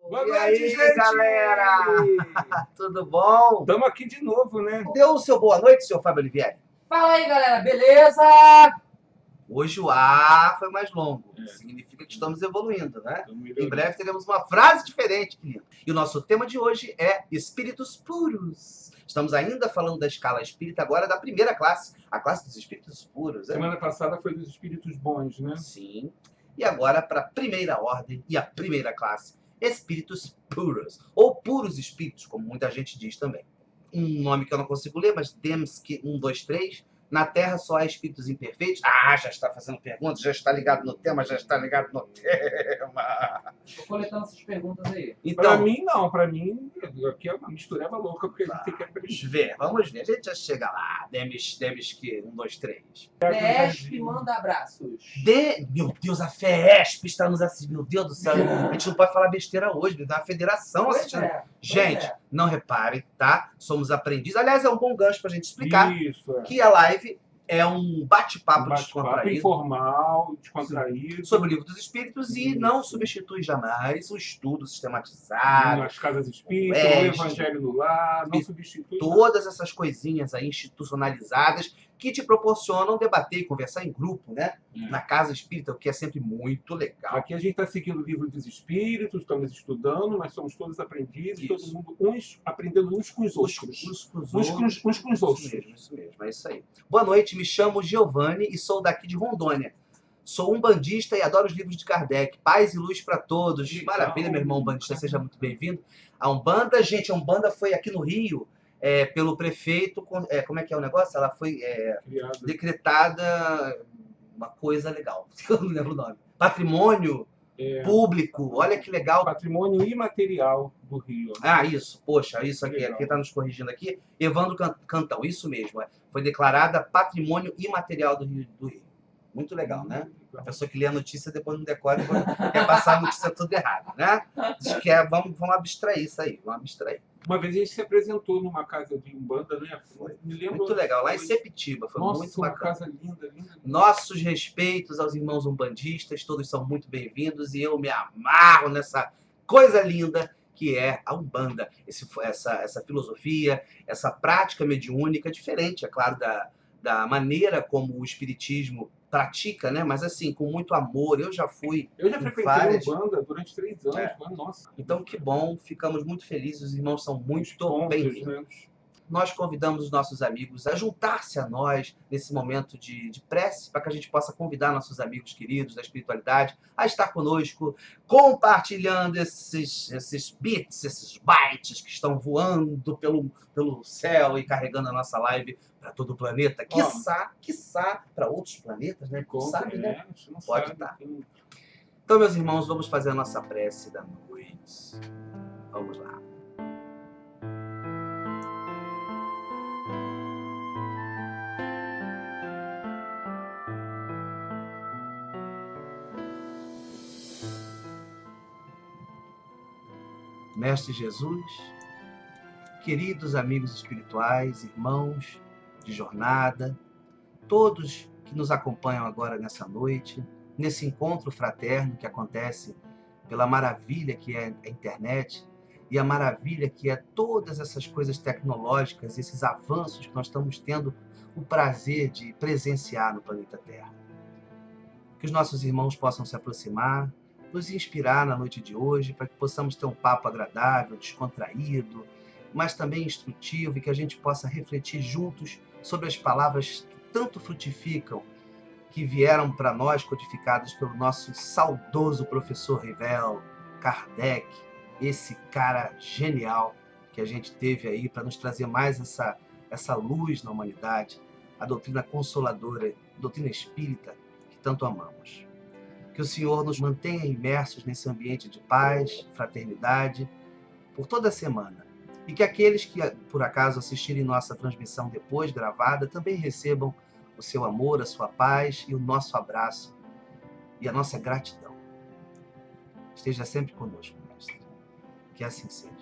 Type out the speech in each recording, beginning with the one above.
Boa E noite, aí, gente! galera? Tudo bom? Estamos aqui de novo, né? Deu o seu boa noite, senhor Fábio Olivieri? Fala aí, galera, beleza? Hoje o A foi mais longo. É. Significa que estamos evoluindo, né? Estamos Em melhorando. breve teremos uma frase diferente, querido. E o nosso tema de hoje é espíritos puros. Estamos ainda falando da escala espírita, agora da primeira classe, a classe dos espíritos puros. Semana passada foi dos espíritos bons, né? Sim. E agora para a primeira ordem e a primeira classe, espíritos puros. Ou puros espíritos, como muita gente diz também. Um nome que eu não consigo ler, mas Dembski 123. Na Terra só há espíritos imperfeitos. Ah, já está fazendo perguntas, já está ligado no tema, já está ligado no tema. Tô coletando essas perguntas aí. Pra Então, mim, não. Pra mim, aqui é uma mistureba louca, porque a gente tem que aprender. vamos ver. A gente já chega lá. Dembski 123. Nesp manda abraços. Meu Deus, a FESP está nos assistindo. Meu Deus do céu, a gente não pode falar besteira hoje, da federação Pois assistindo. é, Gente, é. não reparem, tá? Somos aprendizes. Aliás, é um bom gancho pra gente explicar Isso, é. que a live é um bate-papo Um bate-papo descontraído informal, descontraído. sobre o livro dos espíritos e Isso. não substitui jamais o estudo sistematizado, Nas casas espíritas, É, o evangelho no lar, não e substitui. todas essas coisinhas aí institucionalizadas que te proporcionam debater e conversar em grupo, né? Na casa espírita, o que é sempre muito legal. Aqui a gente está seguindo o livro dos espíritos, estamos estudando, mas somos todos aprendizes, Isso. todo mundo aprendendo uns com os outros. Uns com os Uns outros. com os outros. Isso mesmo, é isso aí. Boa noite, me chamo Giovanni e sou daqui de Rondônia. Sou um bandista e adoro os livros de Kardec. Paz e luz para todos. Legal. Maravilha, meu irmão bandista, seja muito bem-vindo. A Umbanda, gente, a Umbanda foi aqui no Rio, pelo prefeito, como é que é o negócio? Ela foi Criado. decretada uma coisa legal, eu não lembro o nome. Patrimônio público, olha que legal. Patrimônio imaterial do Rio. Né? Ah, isso, poxa, isso aqui, Legal. aqui está nos corrigindo aqui. Evandro Cantão, isso mesmo, foi declarada patrimônio imaterial do Rio. Muito legal, né? A pessoa que lê a notícia depois não decora e quer passar a notícia tudo errado, né? Diz que vamos abstrair isso aí, vamos abstrair. Uma vez a gente se apresentou numa casa de Umbanda, né? Me lembro. Muito legal, lá em Sepitiba, foi Nossa, muito uma bacana. casa linda, linda. Nossos respeitos aos irmãos umbandistas, todos são muito bem-vindos e eu me amarro nessa coisa linda que é a Umbanda. Essa filosofia, essa prática mediúnica, diferente, é claro, da maneira como o Espiritismo pratica, né? Mas assim, com muito amor. Eu já fui. Eu já frequentei várias... Umbanda durante 3 anos. É. Nossa. Então, que bom, ficamos muito felizes, os irmãos são Os muito pontos, bem-vindos. né? Nós convidamos os nossos amigos a juntar-se a nós nesse momento de prece, para que a gente possa convidar nossos amigos queridos da espiritualidade a estar conosco, compartilhando esses bits, esses bytes que estão voando pelo céu e carregando a nossa live para todo o planeta. Quiçá para outros planetas, né? Não sabe, né? A gente não Pode sabe. estar. Então, meus irmãos, vamos fazer a nossa prece da noite. Vamos lá. Mestre Jesus, queridos amigos espirituais, irmãos de jornada, todos que nos acompanham agora nessa noite, nesse encontro fraterno que acontece pela maravilha que é a internet e a maravilha que é todas essas coisas tecnológicas, esses avanços que nós estamos tendo o prazer de presenciar no planeta Terra. Que os nossos irmãos possam se aproximar, nos inspirar na noite de hoje, para que possamos ter um papo agradável, descontraído, mas também instrutivo, e que a gente possa refletir juntos sobre as palavras que tanto frutificam, que vieram para nós codificadas pelo nosso saudoso professor Rivel, Kardec, esse cara genial que a gente teve aí para nos trazer mais essa luz na humanidade, a doutrina consoladora, a doutrina espírita que tanto amamos. Que o Senhor nos mantenha imersos nesse ambiente de paz, fraternidade, por toda a semana. E que aqueles que, por acaso, assistirem nossa transmissão depois, gravada, também recebam o seu amor, a sua paz e o nosso abraço e a nossa gratidão. Esteja sempre conosco, Mestre. Que assim seja.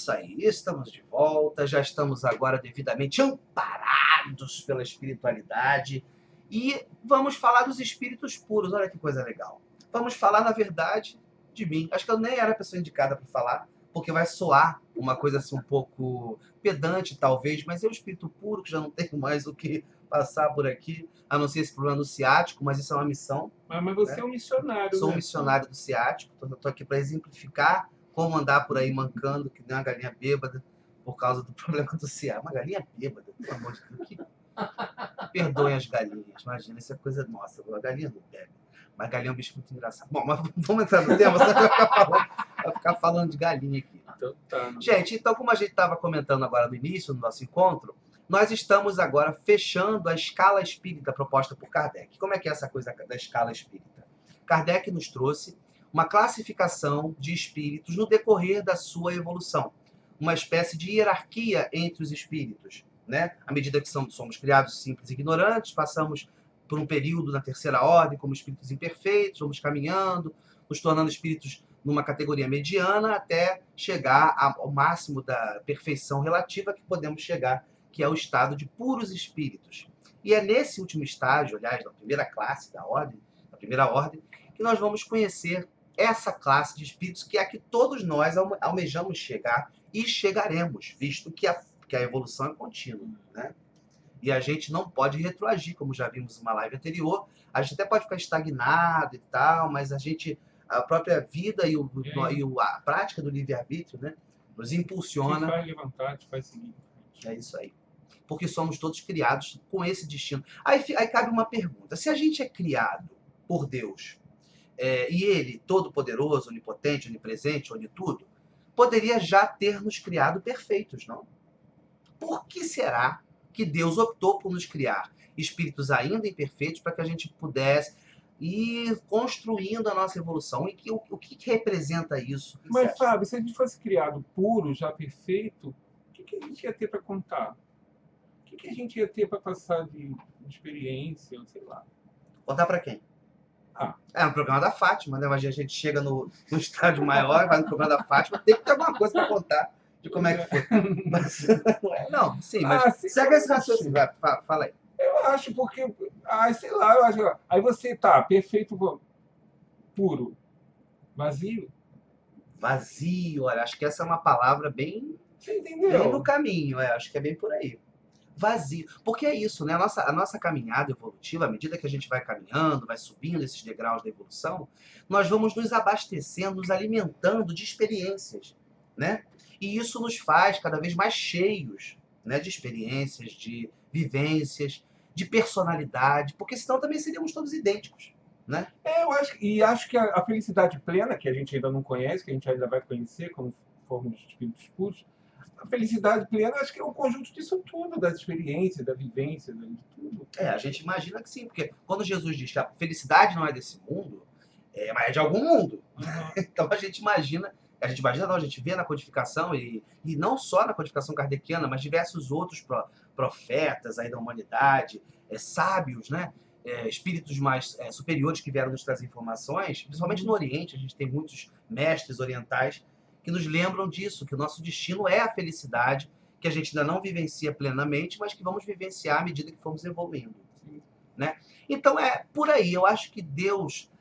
isso aí, estamos de volta, já estamos agora devidamente amparados pela espiritualidade e vamos falar dos espíritos puros. Olha que coisa legal. Vamos falar, na verdade, de mim. Acho que eu nem era a pessoa indicada para falar, porque vai soar uma coisa assim um pouco pedante, talvez, mas eu, espírito puro, que já não tenho mais o que passar por aqui, a não ser esse problema do ciático, mas isso é uma missão. Mas você né? é um missionário, Sou um né? missionário do ciático, estou aqui para exemplificar como andar por aí mancando, que nem uma galinha bêbada, por causa do problema do ciático. Uma galinha bêbada, pelo amor de Deus. Perdoem as galinhas, imagina, isso é coisa nossa. A galinha não bebe. Mas galinha é um bicho muito engraçado. Bom, mas vamos entrar no tema, você vai ficar falando de galinha aqui. Então, tá. Gente, então como a gente estava comentando agora no início do nosso encontro, nós estamos agora fechando a escala espírita proposta por Kardec. Como é que é essa coisa da escala espírita? Kardec nos trouxe uma classificação de espíritos no decorrer da sua evolução. Uma espécie de hierarquia entre os espíritos. Né? À medida que somos criados simples e ignorantes, passamos por um período na terceira ordem como espíritos imperfeitos, vamos caminhando, nos tornando espíritos numa categoria mediana até chegar ao máximo da perfeição relativa que podemos chegar, que é o estado de puros espíritos. E é nesse último estágio, aliás, da primeira classe da ordem, da primeira ordem, que nós vamos conhecer essa classe de espíritos que é a que todos nós almejamos chegar e chegaremos, visto que a evolução é contínua, né? E a gente não pode retroagir, como já vimos numa live anterior. A gente até pode ficar estagnado e tal, mas a própria vida e a prática do livre-arbítrio, né, nos Te impulsiona. faz levantar, te faz seguir. É isso aí. Porque somos todos criados com esse destino. Aí cabe uma pergunta. Se a gente é criado por Deus, e Ele, todo-poderoso, onipotente, onipresente, onitudo, poderia já ter nos criado perfeitos, não? Por que será que Deus optou por nos criar espíritos ainda imperfeitos para que a gente pudesse ir construindo a nossa evolução? E o que representa isso? Mas, Fábio, se a gente fosse criado puro, já perfeito, o que a gente ia ter para contar? O que a gente ia ter para passar de experiência, sei lá? Contar para quem? Ah. É um programa da Fátima, né? A gente chega no estádio maior, vai no programa da Fátima, tem que ter alguma coisa para contar de como é que foi. Mas, não, sim, mas segue esse raciocínio. Fala aí. Eu acho porque, sei lá, eu acho. Aí você tá perfeito, puro, vazio. Vazio, olha, acho que essa é uma palavra bem, Você entendeu? bem no caminho, acho que é bem por aí. Vazio. Porque é isso, né? A nossa caminhada evolutiva, à medida que a gente vai caminhando, vai subindo esses degraus da evolução, nós vamos nos abastecendo, nos alimentando de experiências, né? E isso nos faz cada vez mais cheios, né, de experiências, de vivências, de personalidade, porque senão também seríamos todos idênticos, né? Eu acho que a felicidade plena, que a gente ainda não conhece, que a gente ainda vai conhecer como formos de espíritos puros, a felicidade plena, acho que é o conjunto disso tudo, das experiências, da vivência, de tudo. A gente imagina que sim, porque quando Jesus diz que a felicidade não é desse mundo, mas é de algum mundo. Uhum. Então a gente vê na codificação, e não só na codificação kardeciana, mas diversos outros profetas aí da humanidade, sábios, né? Espíritos mais superiores que vieram nos trazer informações, principalmente no Oriente, a gente tem muitos mestres orientais que nos lembram disso, que o nosso destino é a felicidade, que a gente ainda não vivencia plenamente, mas que vamos vivenciar à medida que formos evoluindo. Né? Então é por aí, eu acho que Deus,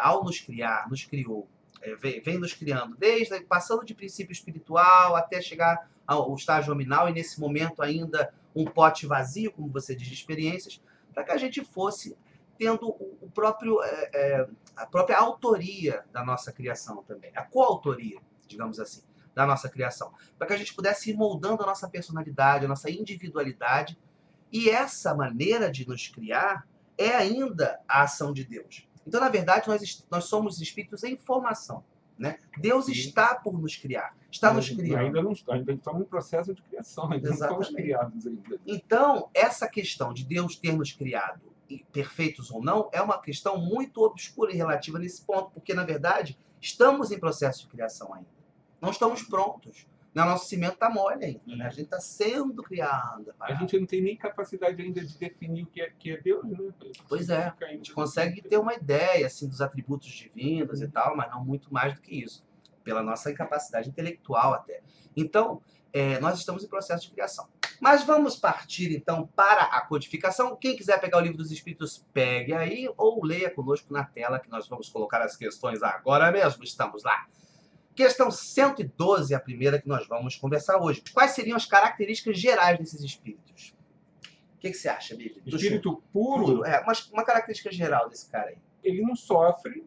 ao nos criar, nos criou, vem nos criando, passando de princípio espiritual até chegar ao estágio nominal, e nesse momento ainda um pote vazio, como você diz, de experiências, para que a gente fosse tendo a própria autoria da nossa criação também, a coautoria, digamos assim, da nossa criação, para que a gente pudesse ir moldando a nossa personalidade, a nossa individualidade, e essa maneira de nos criar é ainda a ação de Deus. Então, na verdade, nós somos espíritos em formação, né? Deus está por nos criar, está nos criando. Ainda estamos em processo de criação, ainda não estamos criados ainda. Então, essa questão de Deus ter nos criado, perfeitos ou não, é uma questão muito obscura e relativa nesse ponto, porque, na verdade, estamos em processo de criação ainda. Não estamos prontos. Nosso cimento está mole ainda, né? A gente está sendo criado. A gente não tem nem capacidade ainda de definir o que é Deus, né? Pois é, a gente consegue ter uma ideia assim, dos atributos divinos e tal, mas não muito mais do que isso. pela nossa incapacidade intelectual até. Então, nós estamos em processo de criação. Mas vamos partir, então, para a codificação. Quem quiser pegar o Livro dos Espíritos, pegue aí ou leia conosco na tela, que nós vamos colocar as questões agora mesmo. Estamos lá. Questão 112, a primeira que nós vamos conversar hoje. Quais seriam as características gerais desses espíritos? O que você acha, Bibi? Espírito puro, Uma característica geral desse cara aí. ele não sofre.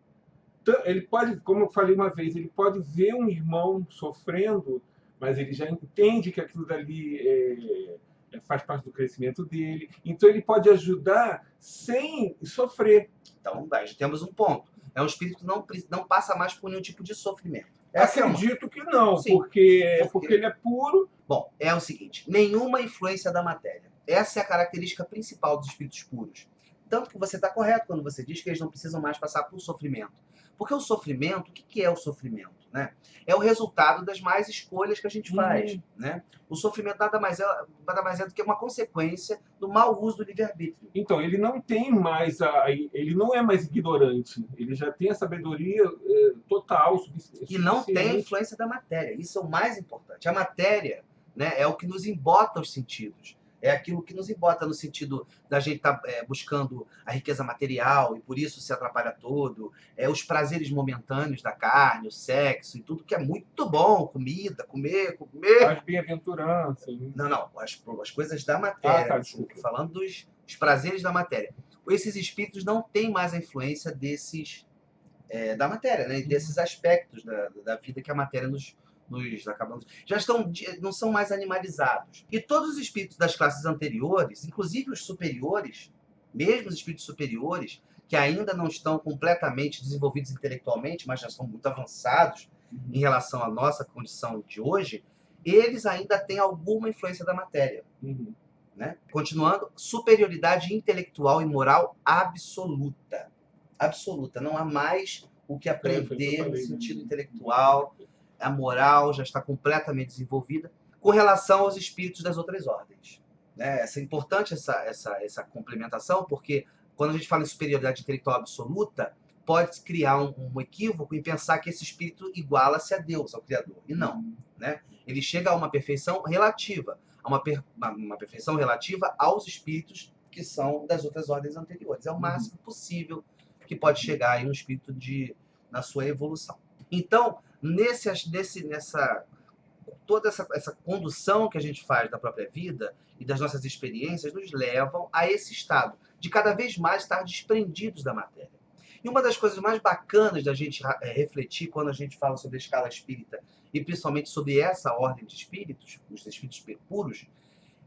Ele pode, como eu falei uma vez, ele pode ver um irmão sofrendo, mas ele já entende que aquilo dali faz parte do crescimento dele. Então ele pode ajudar sem sofrer. Então, temos um ponto. É um espírito que não passa mais por nenhum tipo de sofrimento. Essa Acredito que não, Sim. porque ele é puro. Bom, é o seguinte, nenhuma influência da matéria. Essa é a característica principal dos espíritos puros. Tanto que você está correto quando você diz que eles não precisam mais passar por sofrimento. Porque o sofrimento, o que é o sofrimento? Né? É o resultado das más escolhas que a gente faz. Né? O sofrimento nada mais é do que uma consequência do mau uso do livre-arbítrio. Então, ele não tem mais ele não é mais ignorante. Ele já tem a sabedoria total, E não tem a influência da matéria. Isso é o mais importante. A matéria, né, é o que nos embota os sentidos. É aquilo que nos embota no sentido da gente estar buscando a riqueza material e por isso se atrapalha todo. Os prazeres momentâneos da carne, o sexo e tudo que é muito bom. Comida, comer. As bem-aventuranças. Não. As coisas da matéria. Tá, desculpa. Falando dos prazeres da matéria. Esses espíritos não têm mais a influência da matéria, né? Desses aspectos da vida que a matéria nos acabamos. Não são mais animalizados. E todos os espíritos das classes anteriores, inclusive os superiores, mesmo os espíritos superiores, que ainda não estão completamente desenvolvidos intelectualmente, mas já são muito avançados em relação à nossa condição de hoje, eles ainda têm alguma influência da matéria. Né? Continuando, superioridade intelectual e moral absoluta. Absoluta. Não há mais o que aprender no sentido intelectual. A moral já está completamente desenvolvida com relação aos espíritos das outras ordens. É importante essa complementação, porque quando a gente fala em superioridade intelectual absoluta, pode criar um equívoco em pensar que esse espírito iguala-se a Deus, ao Criador. E não. Né? Ele chega a uma perfeição relativa, uma perfeição relativa aos espíritos que são das outras ordens anteriores. É o máximo possível que pode chegar em um espírito na sua evolução. Então, toda essa condução que a gente faz da própria vida e das nossas experiências nos levam a esse estado de cada vez mais estar desprendidos da matéria. E uma das coisas mais bacanas da gente refletir quando a gente fala sobre a escala espírita e principalmente sobre essa ordem de espíritos, os espíritos puros,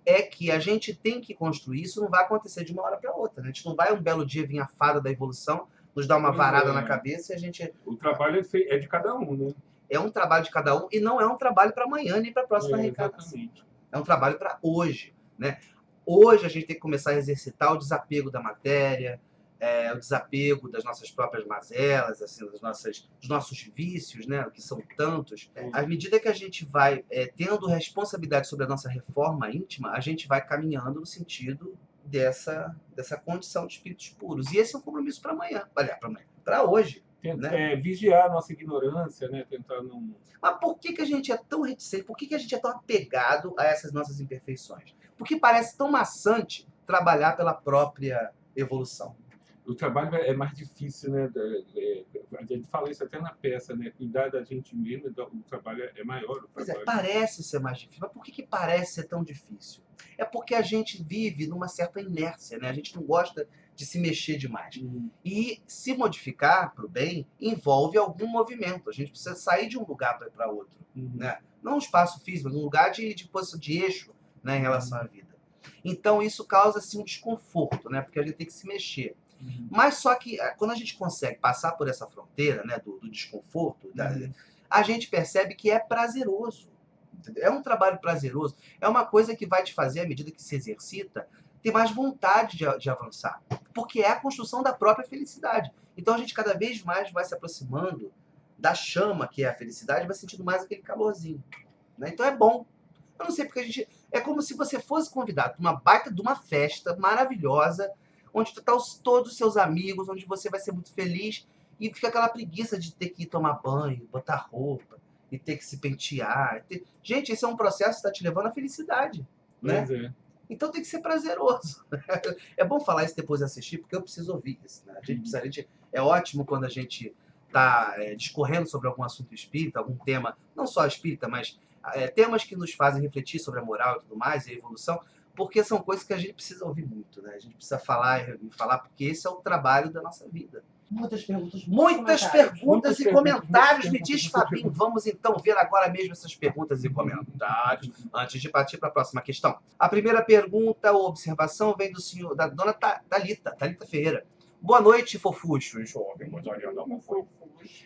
é que a gente tem que construir. Isso não vai acontecer de uma hora para outra. Né? A gente não vai um belo dia vir a fada da evolução, nos dar uma varada na cabeça e a gente... O trabalho é de cada um, né? É um trabalho de cada um e não é um trabalho para amanhã nem para a próxima reencarnação. É um trabalho para hoje. Né? Hoje a gente tem que começar a exercitar o desapego da matéria, o desapego das nossas próprias mazelas, assim, dos nossos vícios, né? Que são tantos. À medida que a gente vai tendo responsabilidade sobre a nossa reforma íntima, a gente vai caminhando no sentido dessa condição de espíritos puros. E esse é um compromisso para amanhã. Olha, para hoje. Né? Vigiar a nossa ignorância, né? Tentar não... Mas por que a gente é tão reticente? Por que a gente é tão apegado a essas nossas imperfeições? Porque parece tão maçante trabalhar pela própria evolução. O trabalho é mais difícil, né? A gente fala isso até na peça, né? Cuidar da gente mesmo, o trabalho é maior. Pois parece ser mais difícil. Mas por que parece ser tão difícil? É porque a gente vive numa certa inércia, né? A gente não gosta de se mexer demais. E se modificar para o bem envolve algum movimento. A gente precisa sair de um lugar para ir para outro. Né? Não um espaço físico, mas um lugar de eixo, né, em relação à vida. Então isso causa assim, um desconforto, né? Porque a gente tem que se mexer. Mas só que quando a gente consegue passar por essa fronteira, né, do desconforto, a gente percebe que é prazeroso. Entendeu? É um trabalho prazeroso. É uma coisa que vai te fazer, à medida que se exercita, ter mais vontade de avançar. Porque é a construção da própria felicidade. Então a gente cada vez mais vai se aproximando da chama que é a felicidade, vai sentindo mais aquele calorzinho. Né? Então é bom. Eu não sei porque a gente... É como se você fosse convidado para uma baita de uma festa maravilhosa, onde estão todos os seus amigos, onde você vai ser muito feliz, E fica aquela preguiça de ter que ir tomar banho, botar roupa, e ter que se pentear. Gente, esse é um processo que está te levando à felicidade, né? Pois é. Então tem que ser prazeroso. É bom falar isso depois de assistir, porque eu preciso ouvir isso, né? É ótimo quando a gente está discorrendo sobre algum assunto espírita, algum tema, não só espírita, mas temas que nos fazem refletir sobre a moral e tudo mais, e a evolução, porque são coisas que a gente precisa ouvir muito, né? A gente precisa falar e falar, porque esse é o trabalho da nossa vida. Muitas perguntas. Muitas comentários. perguntas e comentários, me diz muitas Fabinho. perguntas. Vamos então ver agora mesmo essas perguntas e comentários, antes de partir para a próxima questão. A primeira pergunta ou observação vem do senhor, da dona Thalita Ferreira. Boa noite, fofuchos.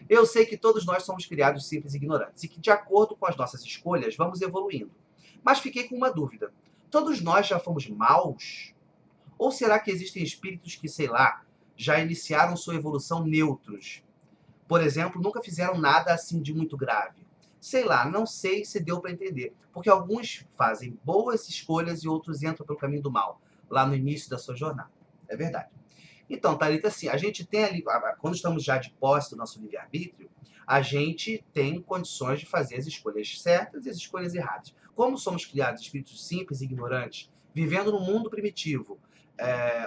Eu sei que todos nós somos criados simples e ignorantes, e que de acordo com as nossas escolhas vamos evoluindo. Mas fiquei com uma dúvida. Todos nós já fomos maus? Ou será que existem espíritos que, sei lá, já iniciaram sua evolução neutros? Por exemplo, nunca fizeram nada assim de muito grave. Sei lá, não sei se deu para entender. Porque alguns fazem boas escolhas e outros entram pelo caminho do mal, lá no início da sua jornada. É verdade. Então, Thalita, assim, a gente tem ali, quando estamos já de posse do nosso livre-arbítrio, a gente tem condições de fazer as escolhas certas e as escolhas erradas. Como somos criados espíritos simples e ignorantes, vivendo num mundo primitivo,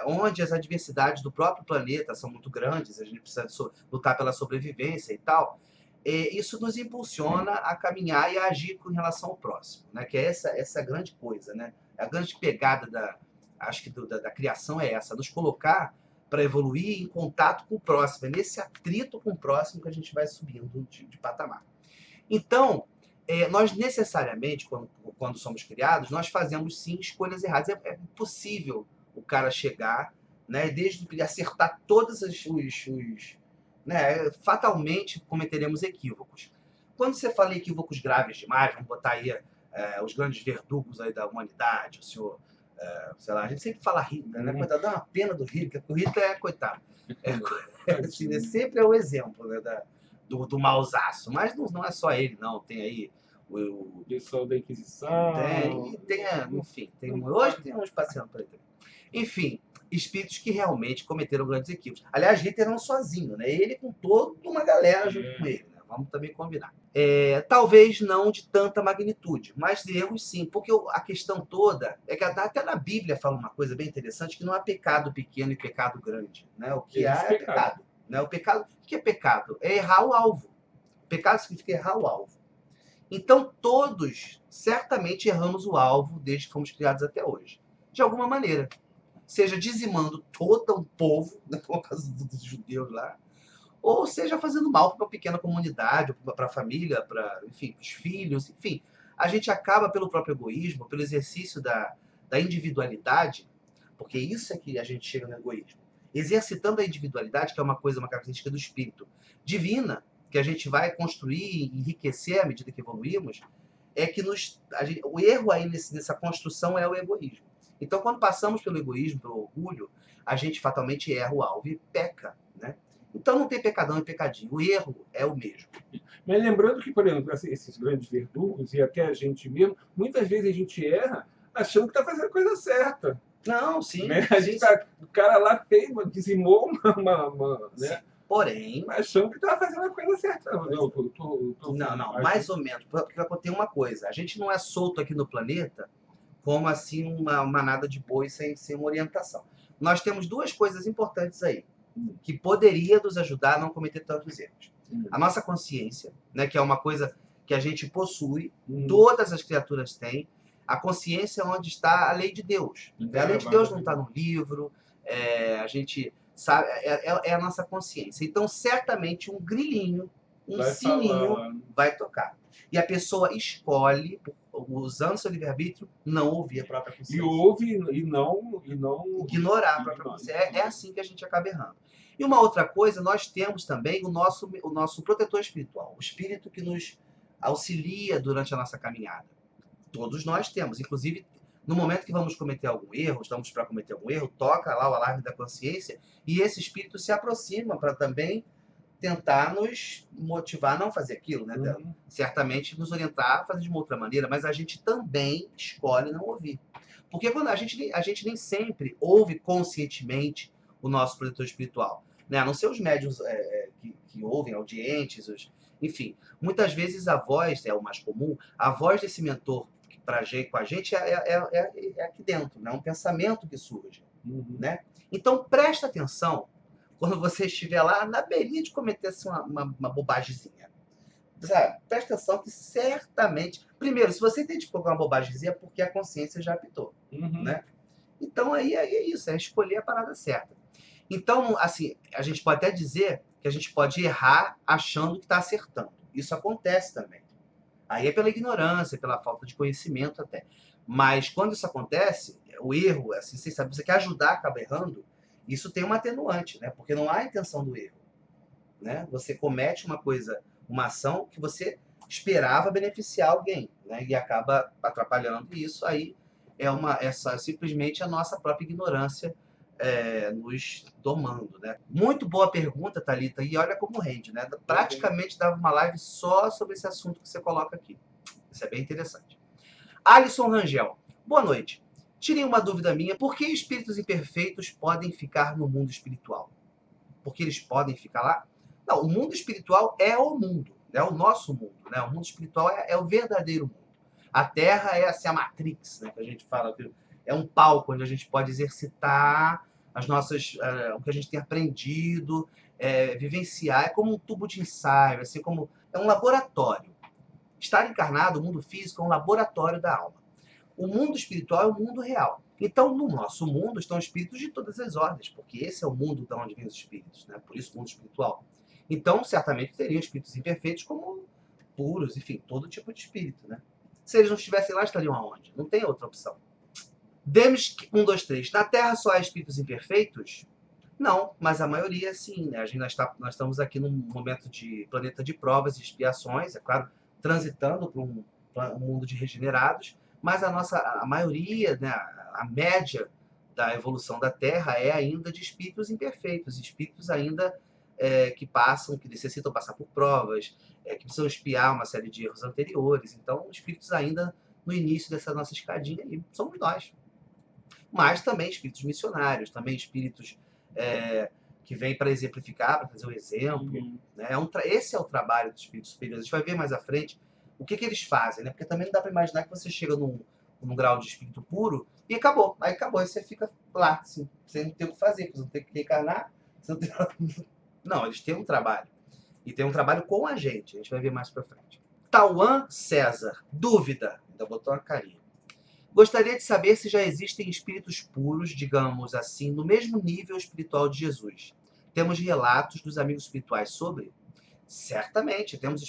onde as adversidades do próprio planeta são muito grandes, a gente precisa lutar pela sobrevivência e tal, isso nos impulsiona a caminhar e a agir com relação ao próximo, né? Que é essa grande coisa, né? A grande pegada acho que da criação é essa, nos colocar para evoluir em contato com o próximo, é nesse atrito com o próximo que a gente vai subindo de patamar. Então, nós necessariamente, quando somos criados, nós fazemos sim escolhas erradas. É possível o cara chegar, né, desde ele acertar todas né, fatalmente cometeremos equívocos. Quando você fala em equívocos graves demais, vamos botar aí os grandes verdugos aí da humanidade, o senhor, sei lá, a gente sempre fala Hitler, né? Coitado, dá uma pena do Hitler, porque o Hitler é coitado. Assim, né, sempre é o exemplo, né, do mausaço, mas não é só ele, não. Tem aí o Pessoal da Inquisição. enfim, hoje tem uns passeando por aí também. Enfim, espíritos que realmente cometeram grandes equívocos. Aliás, Hitler não sozinho, né? Ele com toda uma galera junto com ele, né? Vamos também combinar. Talvez não de tanta magnitude, mas de erros sim, porque a questão toda é que até na Bíblia fala uma coisa bem interessante, que não há pecado pequeno e pecado grande, né? O que há é pecado. Né? O que é pecado? É errar o alvo. Pecado significa errar o alvo. Então, todos certamente erramos o alvo desde que fomos criados até hoje. De alguma maneira. Seja dizimando todo um povo, né, como é o caso dos judeus lá, ou seja fazendo mal para uma pequena comunidade, para a família, para, enfim, os filhos, enfim. A gente acaba, pelo próprio egoísmo, pelo exercício da individualidade, porque isso é que a gente chega no egoísmo. Exercitando a individualidade, que é uma característica do espírito divina, que a gente vai construir e enriquecer à medida que evoluímos, é que o erro aí nessa construção é o egoísmo. Então, quando passamos pelo egoísmo, pelo orgulho, a gente fatalmente erra o alvo e peca, né? Então não tem pecadão e pecadinho. O erro é o mesmo. Mas lembrando que, por exemplo, esses grandes verdugos, e até a gente mesmo, muitas vezes a gente erra achando que está fazendo a coisa certa. Não, sim. Né? Sim, o cara lá dizimou né? Porém, achando que estava fazendo a coisa certa. Não, mais ou menos. Porque tem uma coisa. A gente não é solto aqui no planeta como assim uma manada de boi sem uma orientação. Nós temos duas coisas importantes aí, que poderia nos ajudar a não cometer tantos erros. A nossa consciência, né, que é uma coisa que a gente possui, todas as criaturas têm. A consciência é onde está a lei de Deus. A lei de Deus não está no livro, a gente sabe, é a nossa consciência. Então, certamente, um grilinho, sininho vai tocar. E a pessoa escolhe, usando seu livre-arbítrio, não ouvir a própria consciência. E ouve e não ignorar a própria consciência. É assim que a gente acaba errando. E uma outra coisa, nós temos também o nosso protetor espiritual, o espírito que nos auxilia durante a nossa caminhada. Todos nós temos, inclusive, no momento que vamos cometer algum erro, estamos para cometer algum erro, toca lá o alarme da consciência e esse espírito se aproxima para também tentar nos motivar a não fazer aquilo, né? Certamente nos orientar a fazer de uma outra maneira, mas a gente também escolhe não ouvir. Porque quando a gente nem sempre ouve conscientemente o nosso protetor espiritual, né? A não ser os médiuns que ouvem, audientes, enfim. Muitas vezes a voz, é o mais comum, a voz desse mentor com a gente é aqui dentro, né? Um pensamento que surge. Né? Então, presta atenção quando você estiver lá na beirinha de cometer assim, uma bobagemzinha. Sabe? Presta atenção que certamente... Primeiro, se você entende que foi uma bobagemzinha, é porque a consciência já apitou. Né? Então, aí é isso, é escolher a parada certa. Então, assim, a gente pode até dizer que a gente pode errar achando que está acertando. Isso acontece também. Aí é pela ignorância, pela falta de conhecimento até. Mas quando isso acontece, o erro, assim, você quer ajudar, acaba errando, isso tem uma atenuante, né? Porque não há intenção do erro. Né? Você comete uma ação que você esperava beneficiar alguém, né? E acaba atrapalhando. E isso aí simplesmente a nossa própria ignorância nos domando, né? Muito boa pergunta, Thalita, e olha como rende, né? Praticamente dava uma live só sobre esse assunto que você coloca aqui. Isso é bem interessante. Alisson Rangel, boa noite. Tirei uma dúvida minha, por que espíritos imperfeitos podem ficar no mundo espiritual? Porque eles podem ficar lá? Não, o mundo espiritual é o mundo, é o nosso mundo, né? O mundo espiritual é o verdadeiro mundo. A Terra é assim, a Matrix, né, que a gente fala, é um palco onde a gente pode exercitar o que a gente tem aprendido, vivenciar. É como um tubo de ensaio, assim como é um laboratório. Estar encarnado, o mundo físico, é um laboratório da alma. O mundo espiritual é o mundo real. Então, no nosso mundo estão espíritos de todas as ordens, porque esse é o mundo de onde vêm os espíritos, né? Por isso, o mundo espiritual. Então, certamente teriam espíritos imperfeitos como puros, enfim, todo tipo de espírito, né? Se eles não estivessem lá, estariam aonde? Não tem outra opção. Demis 123. Na Terra só há espíritos imperfeitos? Não, mas a maioria sim, né? Nós estamos aqui num momento de planeta de provas e expiações, é claro, transitando para um mundo de regenerados, mas a maioria, né, a média da evolução da Terra é ainda de espíritos imperfeitos, espíritos ainda que necessitam passar por provas, que precisam expiar uma série de erros anteriores. Então, espíritos ainda no início dessa nossa escadinha aí, somos nós. Mas também espíritos missionários, também espíritos que vêm para exemplificar, para fazer um exemplo. Né? Esse é o trabalho dos espíritos superiores. A gente vai ver mais à frente o que eles fazem, né? Porque também não dá para imaginar que você chega num grau de espírito puro e acabou. Aí acabou, aí você fica lá, assim, sem não ter o que fazer, você não tem que reencarnar, você não tem... Não, eles têm um trabalho. E tem um trabalho com a gente vai ver mais pra frente. Tauan César, dúvida. Ainda botou uma carinha. Gostaria de saber se já existem espíritos puros, digamos assim, no mesmo nível espiritual de Jesus. Temos relatos dos amigos espirituais sobre? Certamente, temos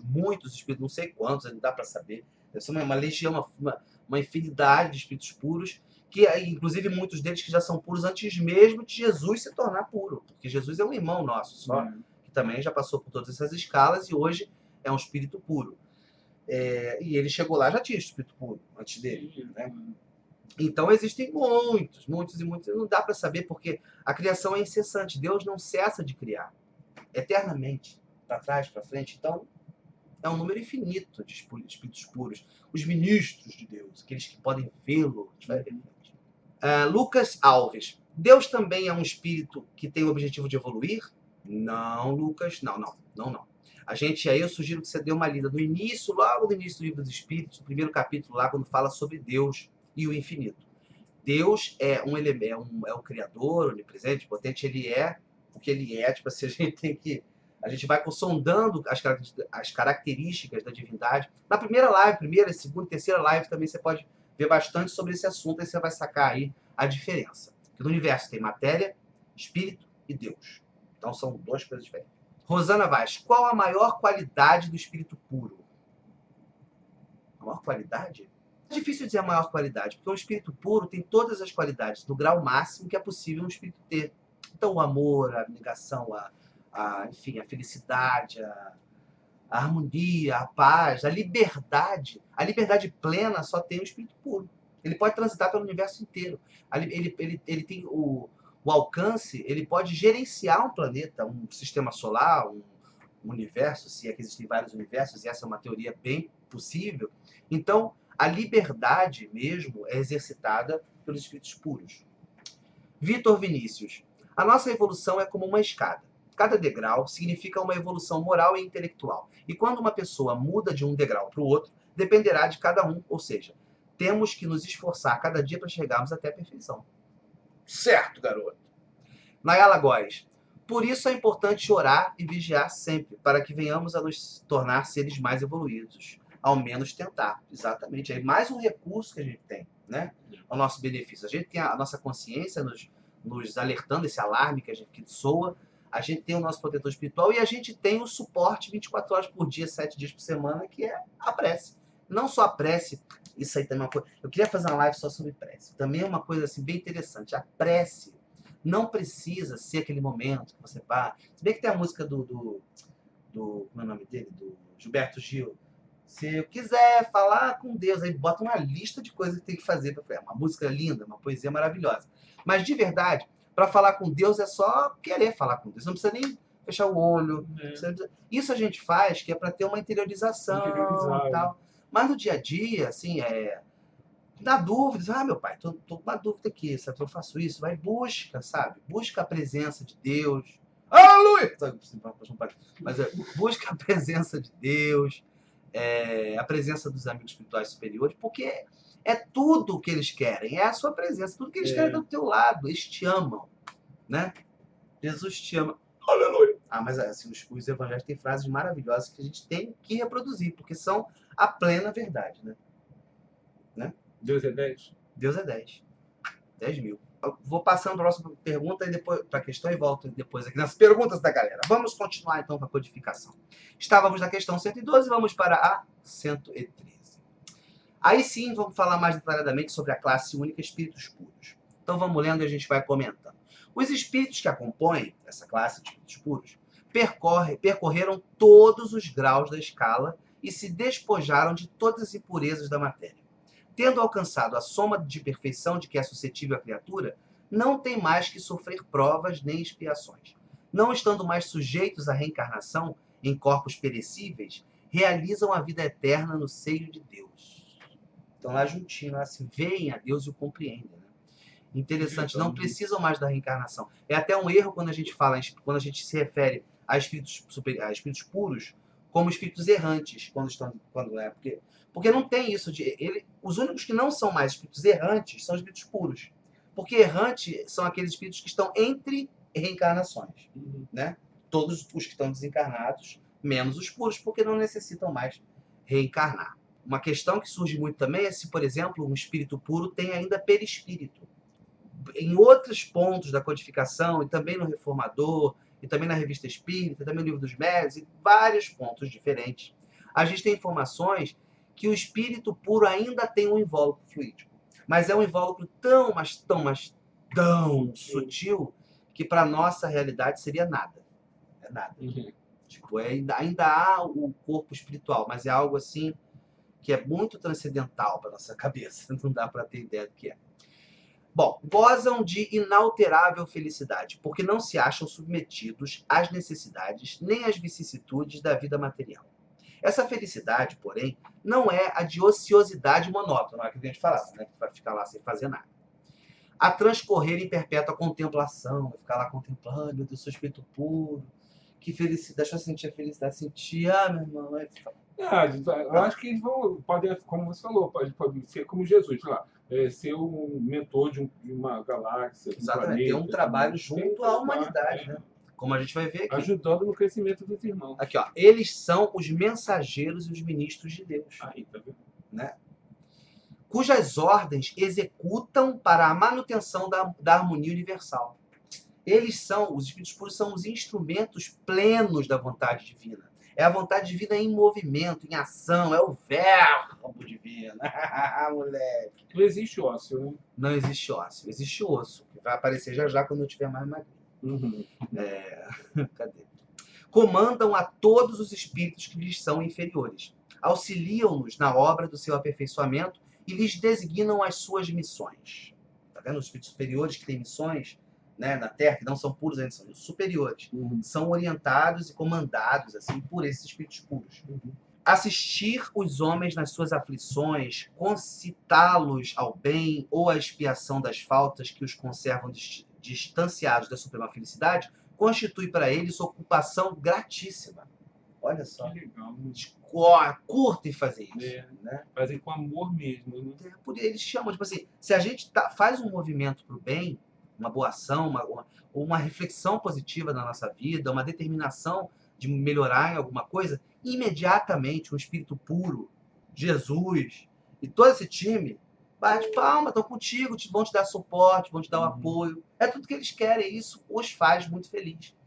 muitos espíritos, não sei quantos, não dá para saber. Deve ser uma legião, uma infinidade de espíritos puros, que inclusive muitos deles que já são puros antes mesmo de Jesus se tornar puro, porque Jesus é um irmão nosso só, que também já passou por todas essas escalas e hoje é um espírito puro. E ele chegou lá, já tinha espírito puro antes dele. Né? Então existem muitos, não dá para saber porque a criação é incessante, Deus não cessa de criar, eternamente, para trás, para frente. Então, é um número infinito de espíritos puros. Os ministros de Deus, aqueles que podem vê-lo. Lucas Alves. Deus também é um espírito que tem o objetivo de evoluir? Não, Lucas. Não. Aí eu sugiro que você dê uma lida no início, logo no início do Livro dos Espíritos, o primeiro capítulo lá, quando fala sobre Deus e o infinito. Deus é um elemento, é o Criador, onipresente, potente, ele é o que ele é. Tipo assim, a gente vai sondando as características da divindade. Na primeira, segunda e terceira live também você pode ver bastante sobre esse assunto, aí você vai sacar aí a diferença. Porque no universo tem matéria, espírito e Deus. Então são duas coisas diferentes. Rosana Vaz, qual a maior qualidade do espírito puro? A maior qualidade? É difícil dizer a maior qualidade, porque o espírito puro tem todas as qualidades, no grau máximo que é possível um espírito ter. Então o amor, a abnegação, enfim, a felicidade, a harmonia, a paz, a liberdade plena só tem o espírito puro. Ele pode transitar pelo universo inteiro. Ele tem o alcance, ele pode gerenciar um planeta, um sistema solar, um universo, se é que existem vários universos, e essa é uma teoria bem possível. Então, a liberdade mesmo é exercitada pelos espíritos puros. Vitor Vinícius. A nossa evolução é como uma escada. Cada degrau significa uma evolução moral e intelectual. E quando uma pessoa muda de um degrau para o outro, dependerá de cada um, ou seja, temos que nos esforçar cada dia para chegarmos até a perfeição. Certo, garoto. Nayala Góes. Por isso é importante orar e vigiar sempre, para que venhamos a nos tornar seres mais evoluídos. Ao menos tentar. Exatamente. É mais um recurso que a gente tem, né? Ao nosso benefício. A gente tem a nossa consciência nos alertando, esse alarme que soa. A gente tem o nosso protetor espiritual e a gente tem o suporte 24 horas por dia, 7 dias por semana, que é a prece. Não só a prece, isso aí também é uma coisa. Eu queria fazer uma live só sobre prece. Também é uma coisa assim, bem interessante. A prece não precisa ser aquele momento que você pá. Se bem que tem a música como é o nome dele? Do Gilberto Gil. Se eu quiser falar com Deus, aí bota uma lista de coisas que tem que fazer. É uma música linda, uma poesia maravilhosa. Mas de verdade, para falar com Deus é só querer falar com Deus. Não precisa nem fechar o olho. Isso a gente faz que é para ter uma interiorização e tal. Mas no dia a dia, assim, dá dúvidas. Ah, meu pai, tô com uma dúvida aqui. Sabe, eu faço isso? Vai, busca, sabe? Busca a presença de Deus. Aleluia! Mas busca a presença de Deus, a presença dos amigos espirituais superiores, porque é tudo o que eles querem, é a sua presença, tudo que eles querem do teu lado, eles te amam, né? Jesus te ama. Aleluia! Ah, mas assim, os evangelhos têm frases maravilhosas que a gente tem que reproduzir, porque são a plena verdade, né? Deus é 10? Deus é 10. 10 mil. Eu vou passando para a próxima pergunta e depois para a questão e volto depois aqui nas perguntas da galera. Vamos continuar então com a codificação. Estávamos na questão 112, vamos para a 113. Aí sim vamos falar mais detalhadamente sobre a classe única espíritos puros. Então vamos lendo e a gente vai comentando. Os espíritos que acompanham essa classe de espíritos puros percorreram todos os graus da escala e se despojaram de todas as impurezas da matéria. Tendo alcançado a soma de perfeição de que é suscetível a criatura, não tem mais que sofrer provas nem expiações. Não estando mais sujeitos à reencarnação em corpos perecíveis, realizam a vida eterna no seio de Deus. Então lá juntinho, lá se veem a Deus e o compreendem. Né? Interessante, não precisam mais da reencarnação. É até um erro quando a gente fala, quando a gente se refere a espíritos puros como espíritos errantes, porque não tem isso os únicos que não são mais espíritos errantes são espíritos puros. Porque errantes são aqueles espíritos que estão entre reencarnações, né? Todos os que estão desencarnados, menos os puros, porque não necessitam mais reencarnar. Uma questão que surge muito também é se, por exemplo, um espírito puro tem ainda perispírito. Em outros pontos da codificação, e também no Reformador, e também na Revista Espírita, também no Livro dos Médiuns, e vários pontos diferentes, a gente tem informações que o espírito puro ainda tem um invólucro fluídico. Mas é um invólucro tão sutil que para nossa realidade seria nada. É nada. Tipo, ainda há o corpo espiritual, mas é algo assim que é muito transcendental para nossa cabeça. Não dá para ter ideia do que é. Bom, gozam de inalterável felicidade, porque não se acham submetidos às necessidades nem às vicissitudes da vida material. Essa felicidade, porém, não é a de ociosidade monótona, que a gente falava, né? Que vai ficar lá sem fazer nada. A transcorrer em perpétua contemplação, ficar lá contemplando, meu Deus, sou espírito puro, que felicidade, deixa eu sentir a felicidade, sentir, meu irmão, eu acho que eles podem, como você falou, pode ser como Jesus, lá, ser o mentor de uma galáxia, exatamente, ter um trabalho junto à humanidade, né? Como a gente vai ver aqui. Ajudando no crescimento dos irmãos. Aqui, ó. Eles são os mensageiros e os ministros de Deus. Aí, tá vendo? Né? Cujas ordens executam para a manutenção da harmonia universal. Os espíritos puros são os instrumentos plenos da vontade divina. É a vontade divina em movimento, em ação, é o verbo divino. Moleque. Não existe ócio, né? Não existe ócio, existe osso, que vai aparecer já quando eu tiver mais magrinho. Cadê? Comandam a todos os espíritos que lhes são inferiores. Auxiliam-nos na obra do seu aperfeiçoamento e lhes designam as suas missões. Tá vendo? Os espíritos superiores que têm missões, né, na Terra, que não são puros ainda, são superiores. São orientados e comandados assim por esses espíritos puros. Assistir os homens nas suas aflições, concitá-los ao bem ou à expiação das faltas que os conservam distanciados da suprema felicidade, constitui para eles ocupação gratíssima. Olha só. Que legal. Eles curtem fazer isso. É. Né? Fazer com amor mesmo. Né? Eles chamam, tipo assim, se a gente faz um movimento para o bem, uma boa ação, uma reflexão positiva na nossa vida, uma determinação de melhorar em alguma coisa, imediatamente um espírito puro, Jesus e todo esse time bate palma, estão contigo, vão te dar suporte, vão te dar o apoio. É tudo que eles querem, e isso os faz muito felizes.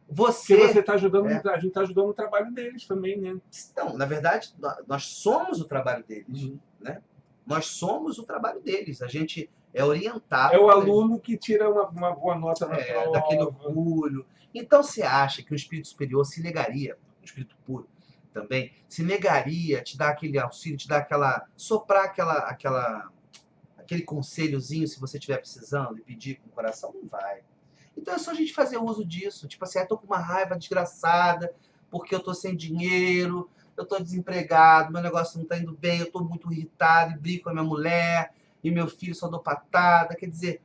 Porque você está ajudando, É. a gente está ajudando o trabalho deles também, né? Não, na verdade, nós somos o trabalho deles. Né? Nós somos o trabalho deles. A gente é orientado. É o aluno que tira uma boa nota na prova. Daquele orgulho. Então você acha que o espírito superior se negaria, o espírito puro também, se negaria a te dar aquele auxílio, te dar soprar aquele conselhozinho se você estiver precisando e pedir com o coração? Não vai. Então é só a gente fazer uso disso. Tipo assim, eu tô com uma raiva desgraçada porque eu tô sem dinheiro, eu tô desempregado, meu negócio não tá indo bem, eu tô muito irritado e brigo com a minha mulher e meu filho só dou patada. Quer dizer,